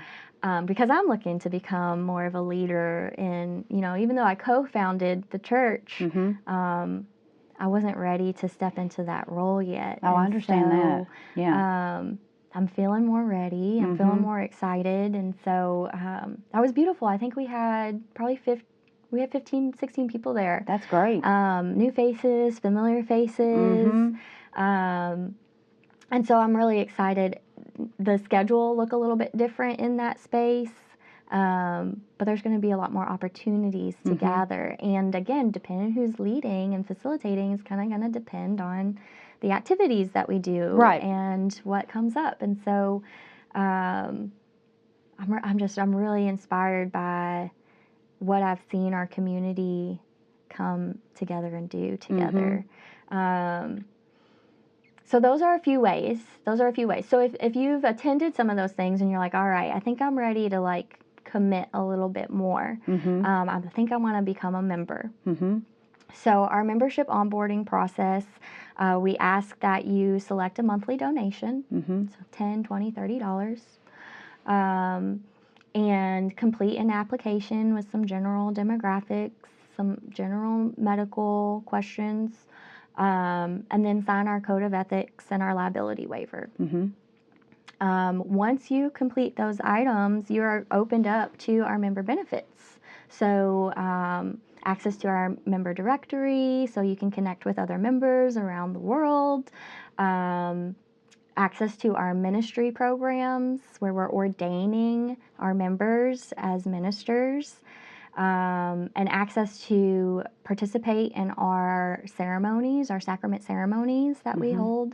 because I'm looking to become more of a leader in, even though I co-founded the church, I wasn't ready to step into that role yet. Oh, I understand that. Yeah. I'm feeling more ready. I'm feeling more excited. And so that was beautiful. I think we had probably 15, 16 people there. That's great. New faces, familiar faces. And so I'm really excited. The schedule will look a little bit different in that space. But there's going to be a lot more opportunities to gather. And again, depending who's leading and facilitating is kind of going to depend on the activities that we do and what comes up. And so I'm really inspired by what I've seen our community come together and do together. So those are a few ways. So if you've attended some of those things and you're like, all right, I think I'm ready to commit a little bit more. I think I want to become a member. So our membership onboarding process, we ask that you select a monthly donation, so $10, $20, $30, and complete an application with some general demographics, some general medical questions, and then sign our code of ethics and our liability waiver. Once you complete those items, you are opened up to our member benefits. So access to our member directory, so you can connect with other members around the world. Access to our ministry programs, where we're ordaining our members as ministers. And access to participate in our ceremonies, our sacrament ceremonies that we hold.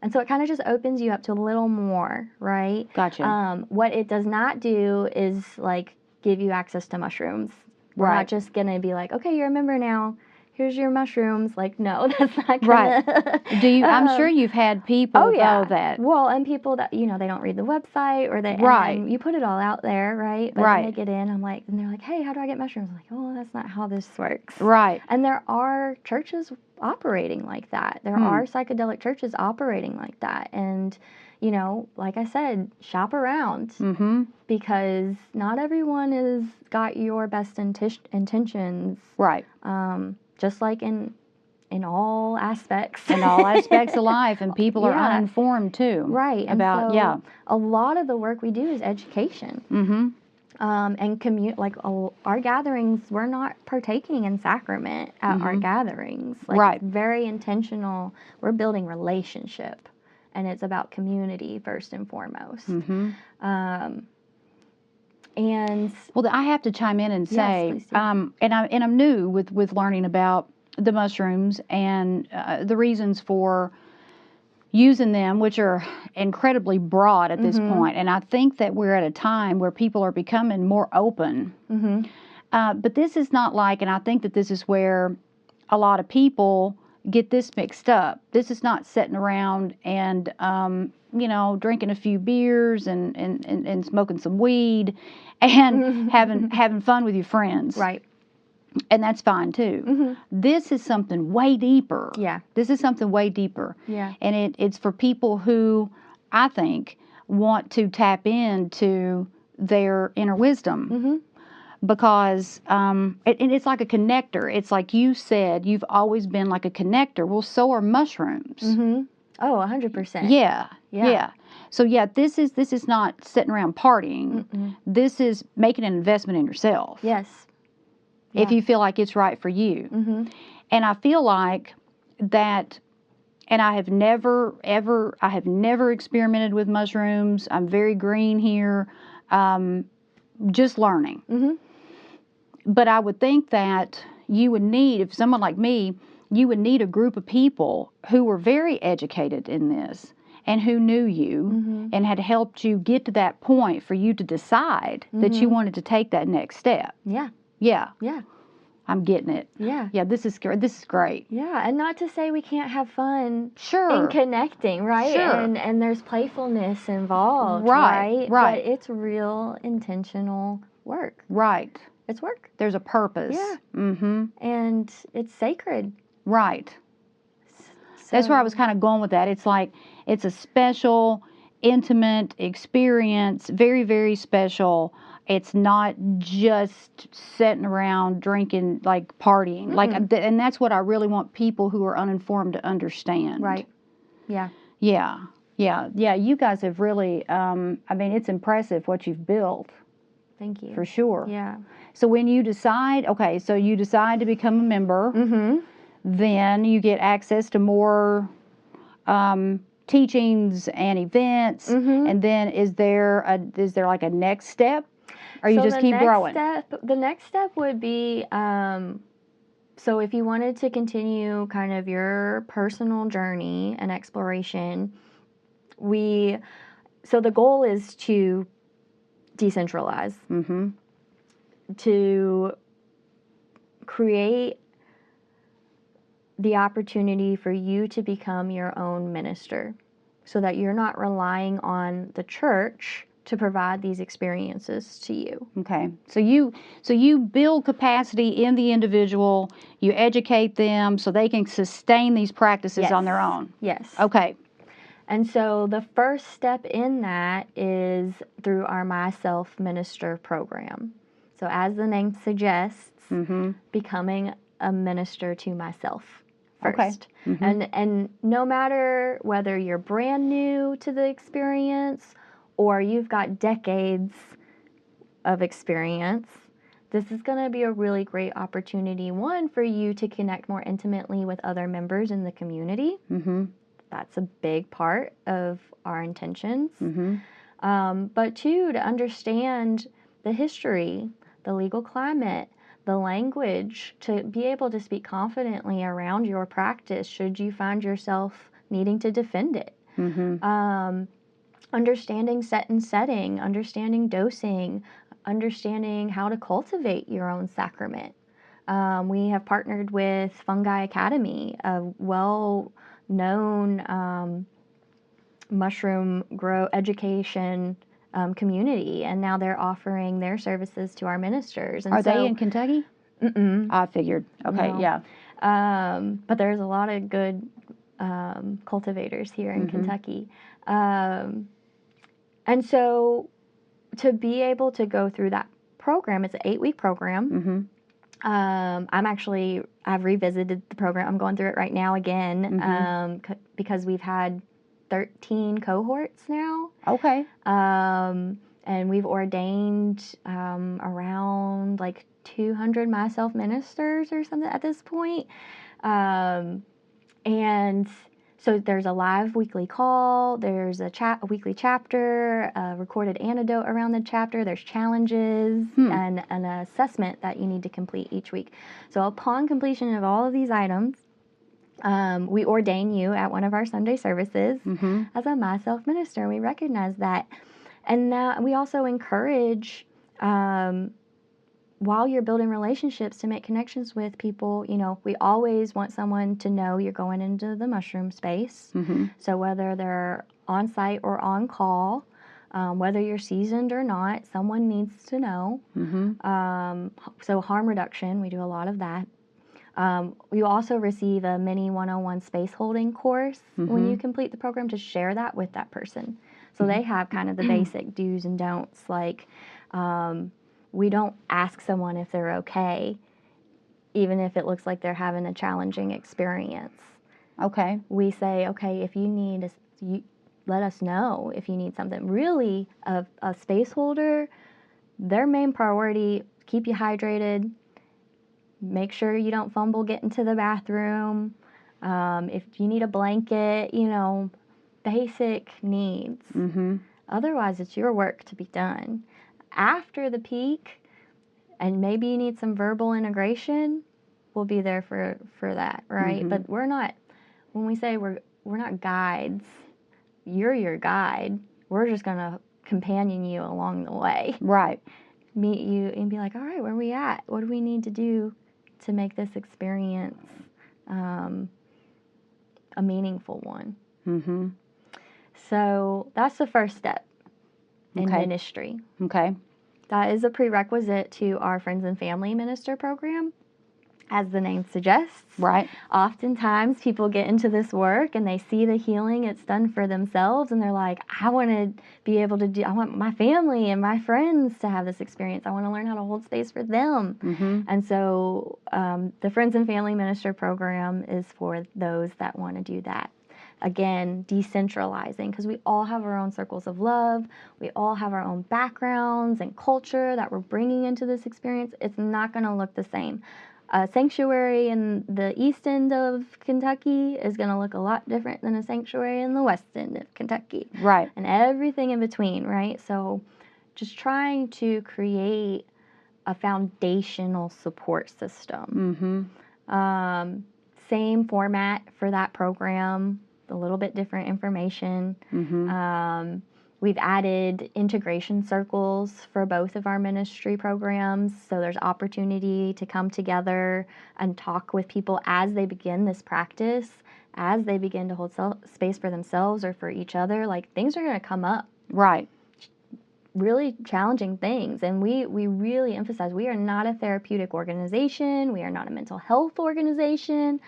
And so it kind of just opens you up to a little more, right? Gotcha. What it does not do is like give you access to mushrooms. We're not just going to be like, okay, you're a member now. Here's your mushrooms. Like, no, that's not going to. Do you? I'm sure you've had people though that. Well, and people that, you know, they don't read the website or they. And you put it all out there, right? But then they get in. I'm like, and they're like, hey, how do I get mushrooms? I'm like, oh, that's not how this works. Right. And there are churches operating like that. There are psychedelic churches operating like that. And, you know, like I said, shop around because not everyone has got your best intentions. Right. Just like in all aspects. In all aspects of life, and people are uninformed too. Right. About, and so a lot of the work we do is education. And like our gatherings, we're not partaking in sacrament at our gatherings. Like, it's very intentional. We're building relationship, and it's about community first and foremost. And well, I have to chime in and say, and I'm new with learning about the mushrooms and the reasons for using them, which are incredibly broad at this point. And I think that we're at a time where people are becoming more open. But this is not like, and I think that this is where a lot of people get this mixed up. This is not sitting around and, you know, drinking a few beers and smoking some weed and having fun with your friends. Right. And that's fine too. This is something way deeper. Yeah. This is something way deeper. Yeah. And it's for people who, I think, want to tap into their inner wisdom. Because and it's like a connector. It's like you said, you've always been like a connector. Well, so are mushrooms. Oh, 100%. Yeah. So yeah, this is not sitting around partying. This is making an investment in yourself. Yes. If you feel like it's right for you. And I feel like that, and I have never experimented with mushrooms. I'm very green here, just learning. But I would think that you would need, if someone like me, you would need a group of people who were very educated in this and who knew you and had helped you get to that point for you to decide that you wanted to take that next step. Yeah. I'm getting it. Yeah, this is great. Yeah, and not to say we can't have fun in connecting, right? And there's playfulness involved, right? But it's real intentional work. Right. It's work. There's a purpose. Yeah. And it's sacred. Right. So, that's where I was kind of going with that. It's like, it's a special, intimate experience, very, very special. It's not just sitting around drinking, like partying. Like, and that's what I really want people who are uninformed to understand. Right. Yeah. Yeah. You guys have really, I mean, it's impressive what you've built. Thank you. For sure. Yeah. So when you decide, you decide to become a member, then you get access to more teachings and events. And then is there like a next step? Or you just keep growing? The next step would be, so if you wanted to continue kind of your personal journey and exploration, so the goal is to decentralize, to create the opportunity for you to become your own minister so that you're not relying on the church to provide these experiences to you. Okay. So you build capacity in the individual, you educate them so they can sustain these practices on their own. Yes. Okay. And so the first step in that is through our Myself Minister program. So as the name suggests, becoming a minister to myself first. And no matter whether you're brand new to the experience or you've got decades of experience, this is going to be a really great opportunity, one, for you to connect more intimately with other members in the community. That's a big part of our intentions. But two, to understand the history, the legal climate, the language, to be able to speak confidently around your practice should you find yourself needing to defend it. Understanding set and setting, understanding dosing, understanding how to cultivate your own sacrament. We have partnered with Fungi Academy, a well-known mushroom grow education community, and now they're offering their services to our ministers. And Are they in Kentucky? Mm-mm. I figured. Okay, No. yeah. But there's a lot of good cultivators here in Kentucky. And so to be able to go through that program, it's an 8-week program. I've revisited the program. I'm going through it right now again because we've had 13 cohorts now. Okay. And we've ordained around like 200 myself ministers or something at this point. And so there's a live weekly call, there's a weekly chapter, a recorded anecdote around the chapter, there's challenges, and an assessment that you need to complete each week. So upon completion of all of these items, we ordain you at one of our Sunday services as a myself minister. We recognize that. And now we also encourage, while you're building relationships, to make connections with people. You know, we always want someone to know you're going into the mushroom space. So whether they're on site or on call, whether you're seasoned or not, someone needs to know. So harm reduction, we do a lot of that. You also receive a mini 101 space holding course when you complete the program, to share that with that person. So they have kind of the basic do's and don'ts, like we don't ask someone if they're okay, even if it looks like they're having a challenging experience. Okay. We say, okay, if you need, let us know if you need something. Really, a space holder, their main priority, keep you hydrated, make sure you don't fumble getting to the bathroom. If you need a blanket, you know, basic needs. Otherwise, it's your work to be done. After the peak, and maybe you need some verbal integration, we'll be there for that, right? But we're not, when we say we're not guides, you're your guide. We're just going to companion you along the way. Right. Meet you and be like, all right, where are we at? What do we need to do to make this experience a meaningful one? So that's the first step in ministry. Okay. That is a prerequisite to our Friends and Family Minister program, as the name suggests. Right. Oftentimes people get into this work and they see the healing it's done for themselves, and they're like, I want to be able to I want my family and my friends to have this experience. I want to learn how to hold space for them. And so the Friends and Family Minister program is for those that want to do that. Again, decentralizing, because we all have our own circles of love. We all have our own backgrounds and culture that we're bringing into this experience. It's not going to look the same. A sanctuary in the east end of Kentucky is going to look a lot different than a sanctuary in the west end of Kentucky. Right. And everything in between, right? So just trying to create a foundational support system. Same format for that program, a little bit different information. We've added integration circles for both of our ministry programs, so there's opportunity to come together and talk with people as they begin this practice, as they begin to hold space for themselves or for each other. Like, things are going to come up. Right. Really challenging things, and we really emphasize we are not a therapeutic organization. We are not a mental health organization.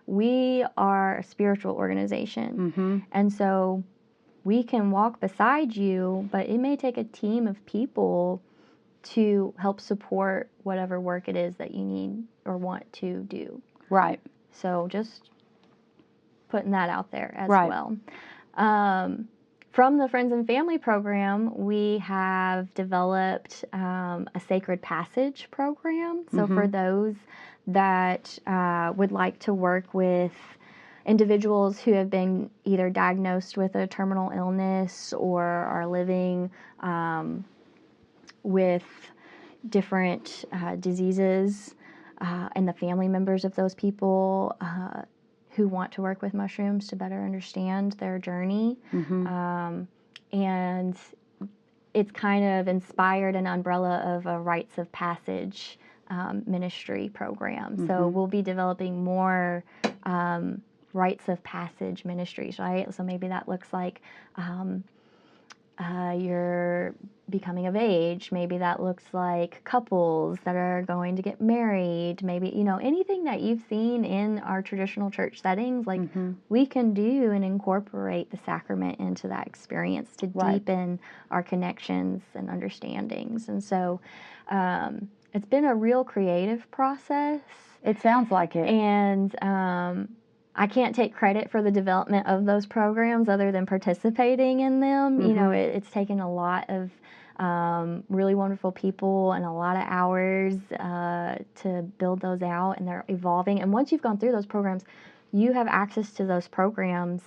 We are a spiritual organization. And so we can walk beside you, but it may take a team of people to help support whatever work it is that you need or want to do. Right. So just putting that out there as Right. well. From the Friends and Family program, we have developed a Sacred Passage program. So for those that would like to work with individuals who have been either diagnosed with a terminal illness or are living with different diseases, and the family members of those people who want to work with mushrooms to better understand their journey. And it's kind of inspired an umbrella of a rites of passage ministry program. So we'll be developing more rites of passage ministries, right? So maybe that looks like you're becoming of age. Maybe that looks like couples that are going to get married. Maybe, anything that you've seen in our traditional church settings, like we can do and incorporate the sacrament into that experience to deepen our connections and understandings. And so it's been a real creative process. It sounds like it. And I can't take credit for the development of those programs other than participating in them. It's taken a lot of really wonderful people and a lot of hours to build those out, and they're evolving. And once you've gone through those programs, you have access to those programs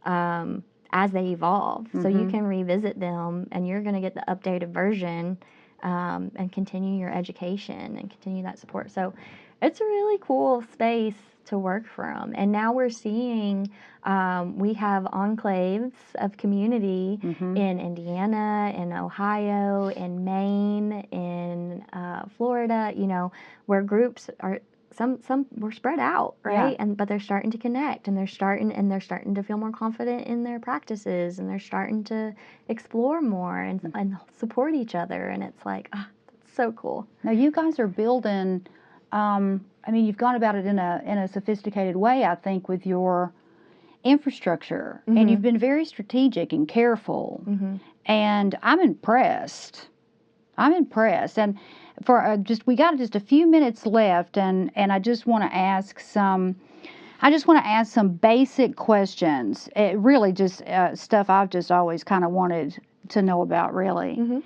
as they evolve. So you can revisit them, and you're going to get the updated version and continue your education and continue that support. So it's a really cool space to work from. And now we're seeing we have enclaves of community in Indiana, in Ohio, in Maine, in Florida, where groups are some were spread out, right? But they're starting to connect, and they're starting to feel more confident in their practices, and they're starting to explore more and support each other. And it's like, it's so cool. Now you guys are building you've gone about it in a sophisticated way, I think, with your infrastructure, and you've been very strategic and careful, and I'm impressed. And for we got just a few minutes left, and I just want to ask some basic questions. It really just stuff I've just always kind of wanted to know about, really.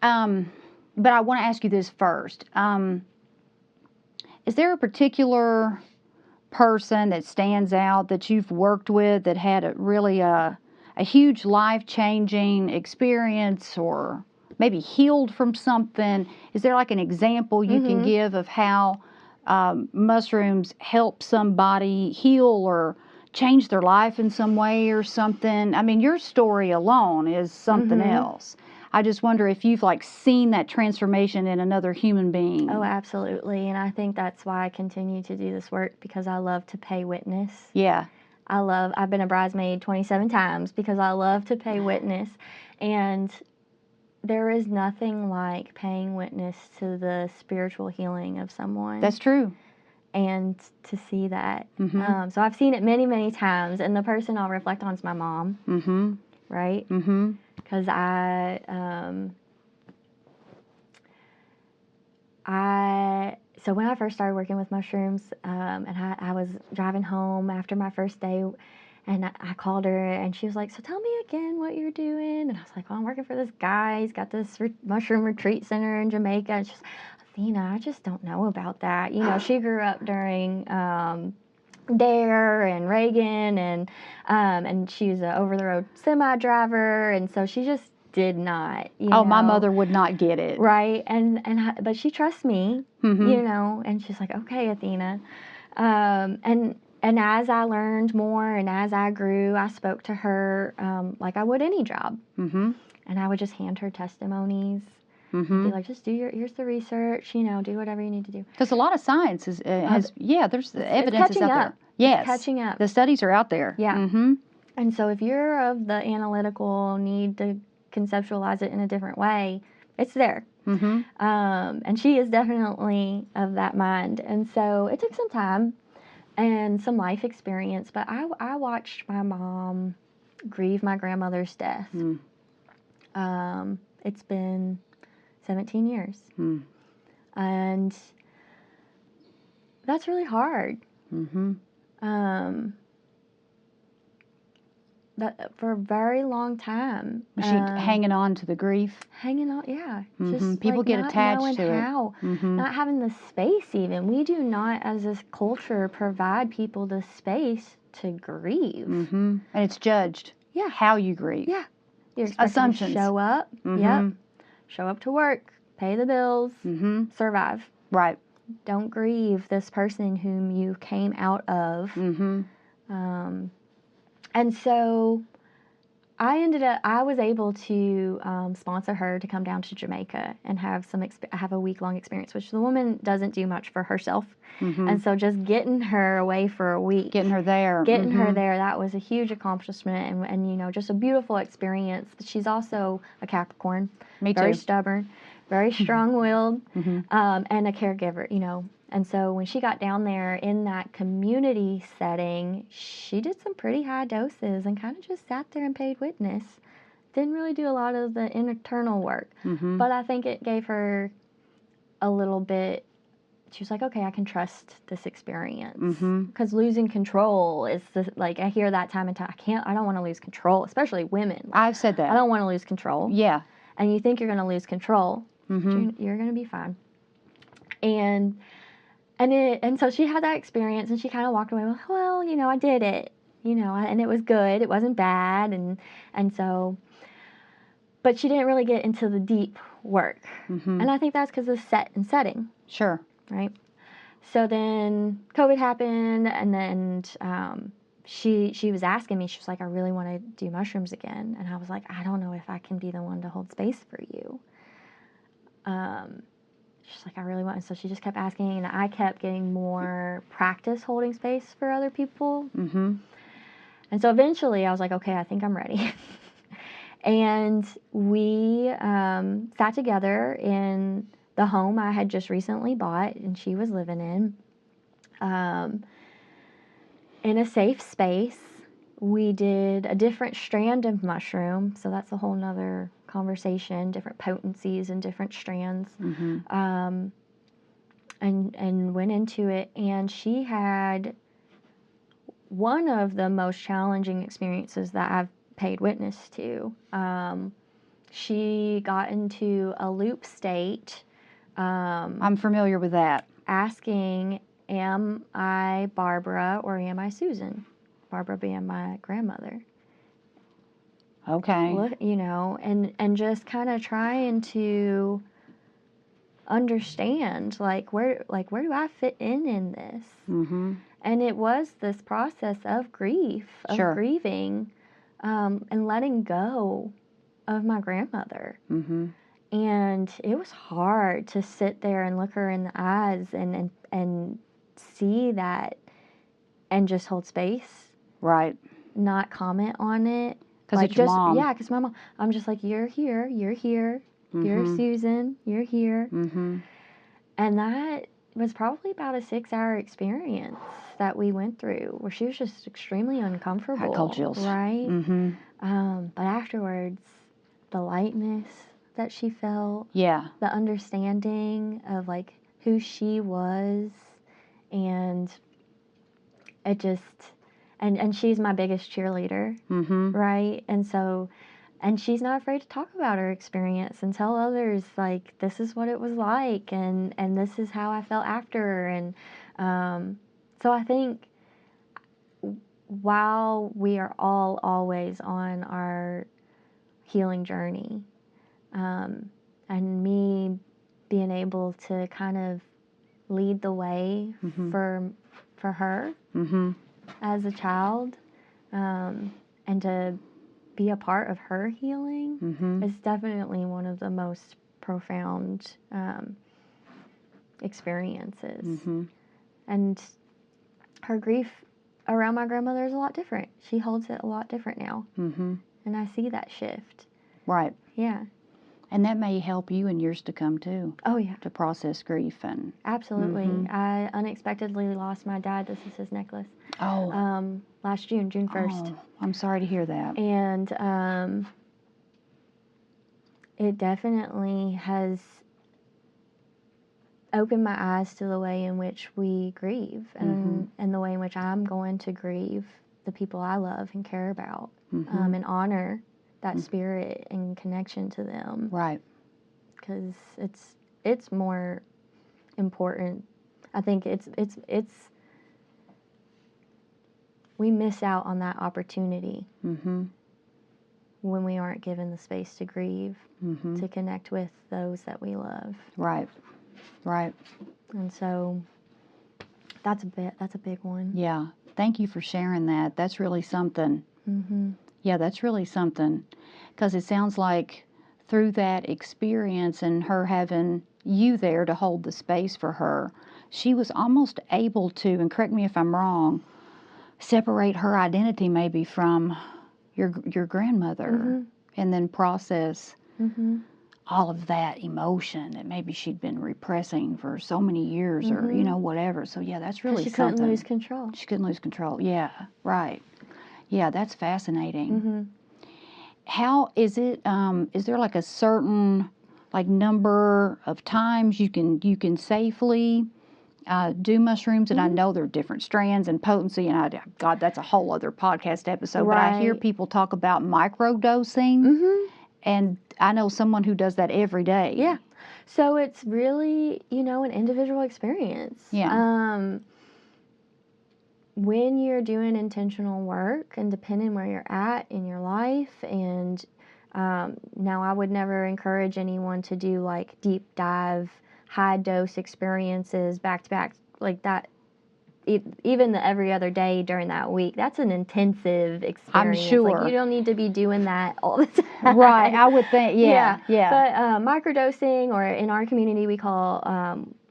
But I want to ask you this first. Is there a particular person that stands out that you've worked with that had a huge life-changing experience, or maybe healed from something? Is there like an example you can give of how mushrooms help somebody heal or change their life in some way or something? I mean, your story alone is something else. I just wonder if you've seen that transformation in another human being. Oh, absolutely. And I think that's why I continue to do this work, because I love to pay witness. Yeah. I've been a bridesmaid 27 times because I love to pay witness. And there is nothing like paying witness to the spiritual healing of someone. That's true. And to see that. So I've seen it many, many times. And the person I'll reflect on is my mom. Right? Because so when I first started working with mushrooms, and I was driving home after my first day, and I called her, and she was like, "So tell me again what you're doing." And I was like, "Well, I'm working for this guy. He's got this mushroom retreat center in Jamaica." And she's like, "Athena, I just don't know about that." She grew up during Dare and Reagan, and she was an over-the-road semi driver, and so she just did not. My mother would not get it. Right, but she trusts me, and she's like, "Okay, Athena," and as I learned more and as I grew, I spoke to her like I would any job, and I would just hand her testimonies. Be like, just here's the research, do whatever you need to do. Because a lot of science there's the evidence is out there. Yes. It's catching up. The studies are out there. Yeah. And so if you're of the analytical need to conceptualize it in a different way, it's there. And she is definitely of that mind. And so it took some time and some life experience, but I watched my mom grieve my grandmother's death. It's been 17 years. And that's really hard. That for a very long time. Was she hanging on to the grief? Hanging on, yeah. Just people get attached to how, it. Not having the space even. We do not, as a culture, provide people the space to grieve. And it's judged. Yeah. How you grieve. Yeah. You're expected to show up. Yep. Show up to work. Pay the bills. Survive. Right. don't grieve this person whom you came out of. And so I was able to sponsor her to come down to Jamaica and have have a week-long experience, which the woman doesn't do much for herself. And so just getting her away for a week. Getting her there. That was a huge accomplishment and you know, just a beautiful experience. She's also a Capricorn. Me too. Very stubborn, very strong-willed, and a caregiver, you know. And so when she got down there in that community setting, she did some pretty high doses and kind of just sat there and paid witness. Didn't really do a lot of the internal work. But I think it gave her a little bit, she was like, okay, I can trust this experience. Because losing control is, like, I hear that time and time. I don't want to lose control, especially women. I've said that. I don't want to lose control. Yeah. And you think you're going to lose control. You're going to be fine. And so she had that experience, and she kind of walked away with, well, you know, I did it, you know, and it was good. It wasn't bad, and so, but she didn't really get into the deep work, and I think that's because of setting. Sure. Right. So then COVID happened, and then she was asking me. She was like, I really want to do mushrooms again, and I was like, I don't know if I can be the one to hold space for you. She's like, I really want. And so she just kept asking, and I kept getting more practice holding space for other people. And so eventually I was like, okay, I think I'm ready. And we sat together in the home I had just recently bought and she was living in a safe space. We did a different strand of mushroom, so that's a whole nother conversation, different potencies and different strands, and went into it. And she had one of the most challenging experiences that I've paid witness to. She got into a loop state. I'm familiar with that. Asking, am I Barbara or am I Susan? Barbara being my grandmother. Okay. Look, you know, and just kind of trying to understand, like where do I fit in this? And it was this process of grief, of grieving, and letting go of my grandmother. And it was hard to sit there and look her in the eyes and see that and just hold space. Right. Not comment on it. Because like it's your mom. Yeah, because my mom. I'm just like, you're here, you're here, you're Susan, you're here. And that was probably about a 6-hour experience that we went through where she was just extremely uncomfortable. I called chills. Right? But afterwards, the lightness that she felt. Yeah. The understanding of like who she was, and it just, and she's my biggest cheerleader, right? And so, and she's not afraid to talk about her experience and tell others like, this is what it was like, and this is how I felt after, and so I think while we are all always on our healing journey, and me being able to kind of lead the way for her as a child, and to be a part of her healing is definitely one of the most profound experiences. And her grief around my grandmother is a lot different. She holds it a lot different now. And I see that shift. Right. Yeah. And that may help you in years to come, too. Oh, yeah. To process grief. And absolutely. I unexpectedly lost my dad. This is his necklace. Oh. Last June 1st. Oh, I'm sorry to hear that. And it definitely has opened my eyes to the way in which we grieve, and the way in which I'm going to grieve the people I love and care about, and honor that spirit and connection to them. Right. Because it's more important. I think it's we miss out on that opportunity when we aren't given the space to grieve, to connect with those that we love. Right. Right. And so that's a big one. Yeah. Thank you for sharing that. That's really something. Mm-hmm. Yeah, that's really something. Because it sounds like through that experience and her having you there to hold the space for her, she was almost able to, and correct me if I'm wrong, separate her identity maybe from your grandmother, Mm-hmm. and then process Mm-hmm. all of that emotion that maybe she'd been repressing for so many years, or whatever. So yeah, that's really She something. couldn't lose control. She couldn't lose control. Yeah, right. Yeah, that's fascinating. Mm-hmm. How is it? Is there like a certain number of times you can safely do mushrooms? And I know there are different strands and potency, and God, that's a whole other podcast episode. But I hear people talk about microdosing, and I know someone who does that every day. Yeah. So it's really, an individual experience. Yeah. When you're doing intentional work and depending where you're at in your life, and now I would never encourage anyone to do like deep dive, high dose experiences back to back like that. Even the every other day during that week, that's an intensive experience. I'm sure. Like, you don't need to be doing that all the time. Right, I would think, yeah. But microdosing, or in our community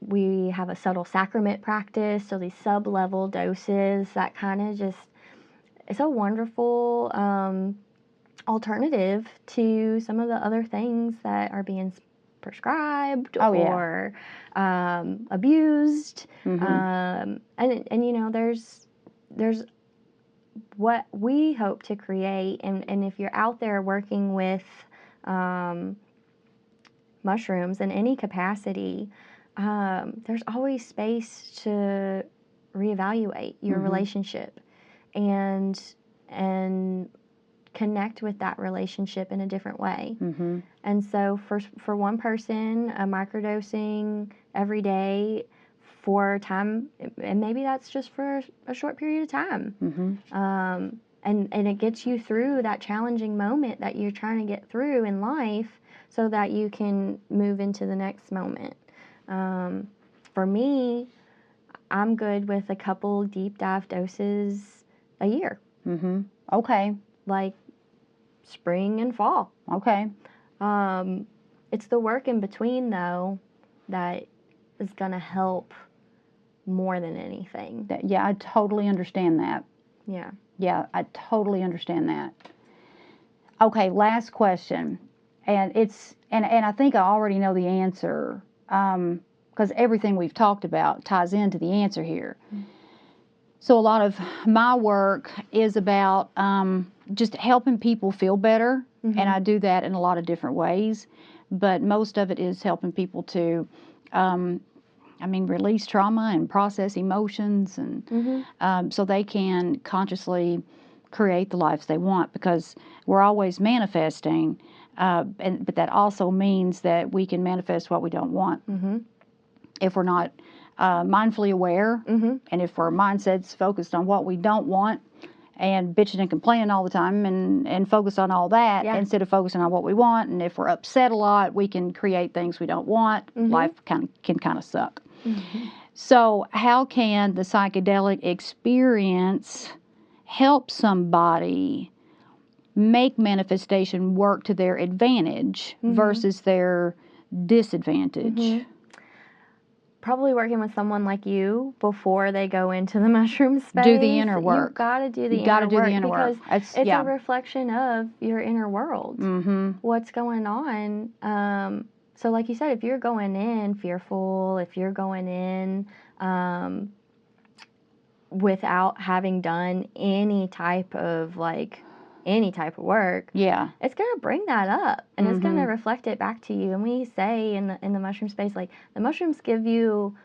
we have a subtle sacrament practice, so these sub-level doses that kind of just, it's a wonderful alternative to some of the other things that are being prescribed or abused. And there's what we hope to create, and if you're out there working with mushrooms in any capacity, there's always space to reevaluate your relationship and connect with that relationship in a different way. And so for one person, microdosing every day for time, and maybe that's just for a short period of time. And it gets you through that challenging moment that you're trying to get through in life so that you can move into the next moment. For me, I'm good with a couple deep dive doses a year. Okay. Like spring and fall. Okay. It's the work in between, though, that is going to help more than anything. Yeah, I totally understand that. Yeah. Yeah, I totally understand that. Okay, last question. And I think I already know the answer, because everything we've talked about ties into the answer here. So a lot of my work is about just helping people feel better, and I do that in a lot of different ways. But most of it is helping people to, release trauma and process emotions, and so they can consciously create the lives they want, because we're always manifesting, but that also means that we can manifest what we don't want if we're not mindfully aware, and if our mindset's focused on what we don't want and bitching and complaining all the time and focus on all that instead of focusing on what we want. And if we're upset a lot, we can create things we don't want. Life can kind of suck. So how can the psychedelic experience help somebody make manifestation work to their advantage versus their disadvantage? Probably working with someone like you before they go into the mushroom space. Do the inner work. You've got to do the inner work because it's a reflection of your inner world. What's going on. So like you said, if you're going in fearful, if you're going in without having done any type of work, it's going to bring that up, and it's going to reflect it back to you. And we say in the mushroom space, like, the mushrooms give you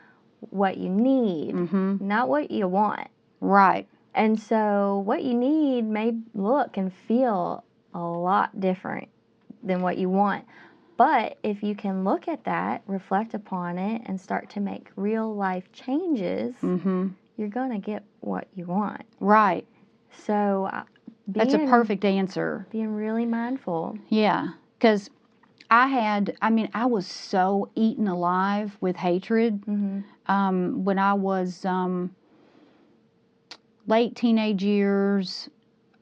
what you need, not what you want. Right. And so what you need may look and feel a lot different than what you want. But if you can look at that, reflect upon it, and start to make real life changes, you're going to get what you want. Right. So that's a perfect answer. Being really mindful. Yeah, because I was so eaten alive with hatred. When I was late teenage years,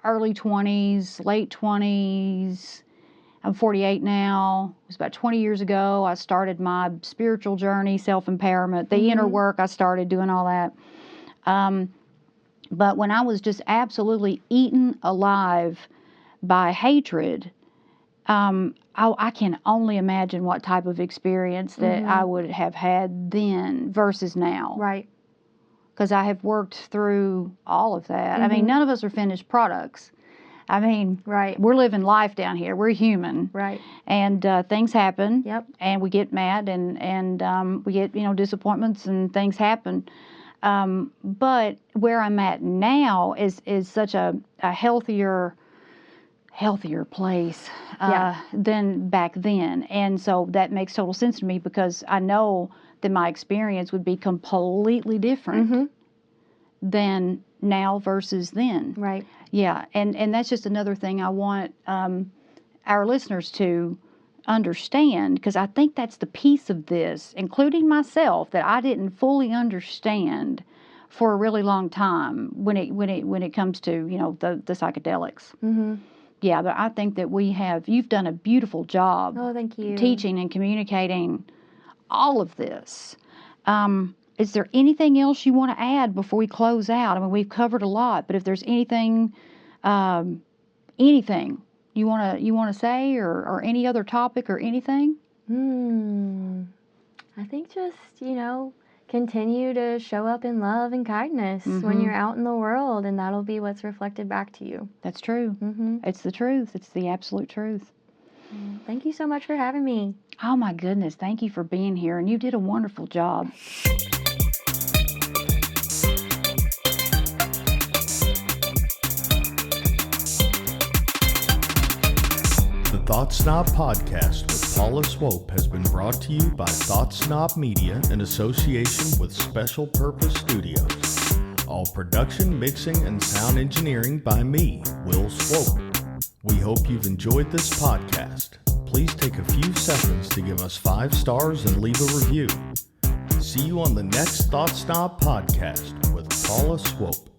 early 20s, late 20s. I'm 48 now. It was about 20 years ago. I started my spiritual journey, self-empowerment, the inner work. I started doing all that. But when I was just absolutely eaten alive by hatred, I can only imagine what type of experience that I would have had then versus now. Right. Because I have worked through all of that. I mean, none of us are finished products. I mean, we're living life down here. We're human. Right. And things happen. Yep. And we get mad and we get, disappointments and things happen. But where I'm at now is such a healthier place than back then. And so that makes total sense to me because I know that my experience would be completely different than now versus then. Right. Yeah, and that's just another thing I want our listeners to understand, because I think that's the piece of this, including myself, that I didn't fully understand for a really long time when it comes to the psychedelics. Yeah, but I think that you've done a beautiful job. Oh, thank you. Teaching and communicating all of this. Is there anything else you want to add before we close out? I mean, we've covered a lot, but if there's anything you want to say, or any other topic or anything? I think just, continue to show up in love and kindness when you're out in the world, and that'll be what's reflected back to you. That's true. It's the truth. It's the absolute truth. Thank you so much for having me. Oh, my goodness. Thank you for being here, and you did a wonderful job. The Thought Snob Podcast with Paula Swope has been brought to you by Thought Snob Media in association with Special Purpose Studios. All production, mixing, and sound engineering by me, Will Swope. We hope you've enjoyed this podcast. Please take a few seconds to give us 5 stars and leave a review. See you on the next Thought Snob Podcast with Paula Swope.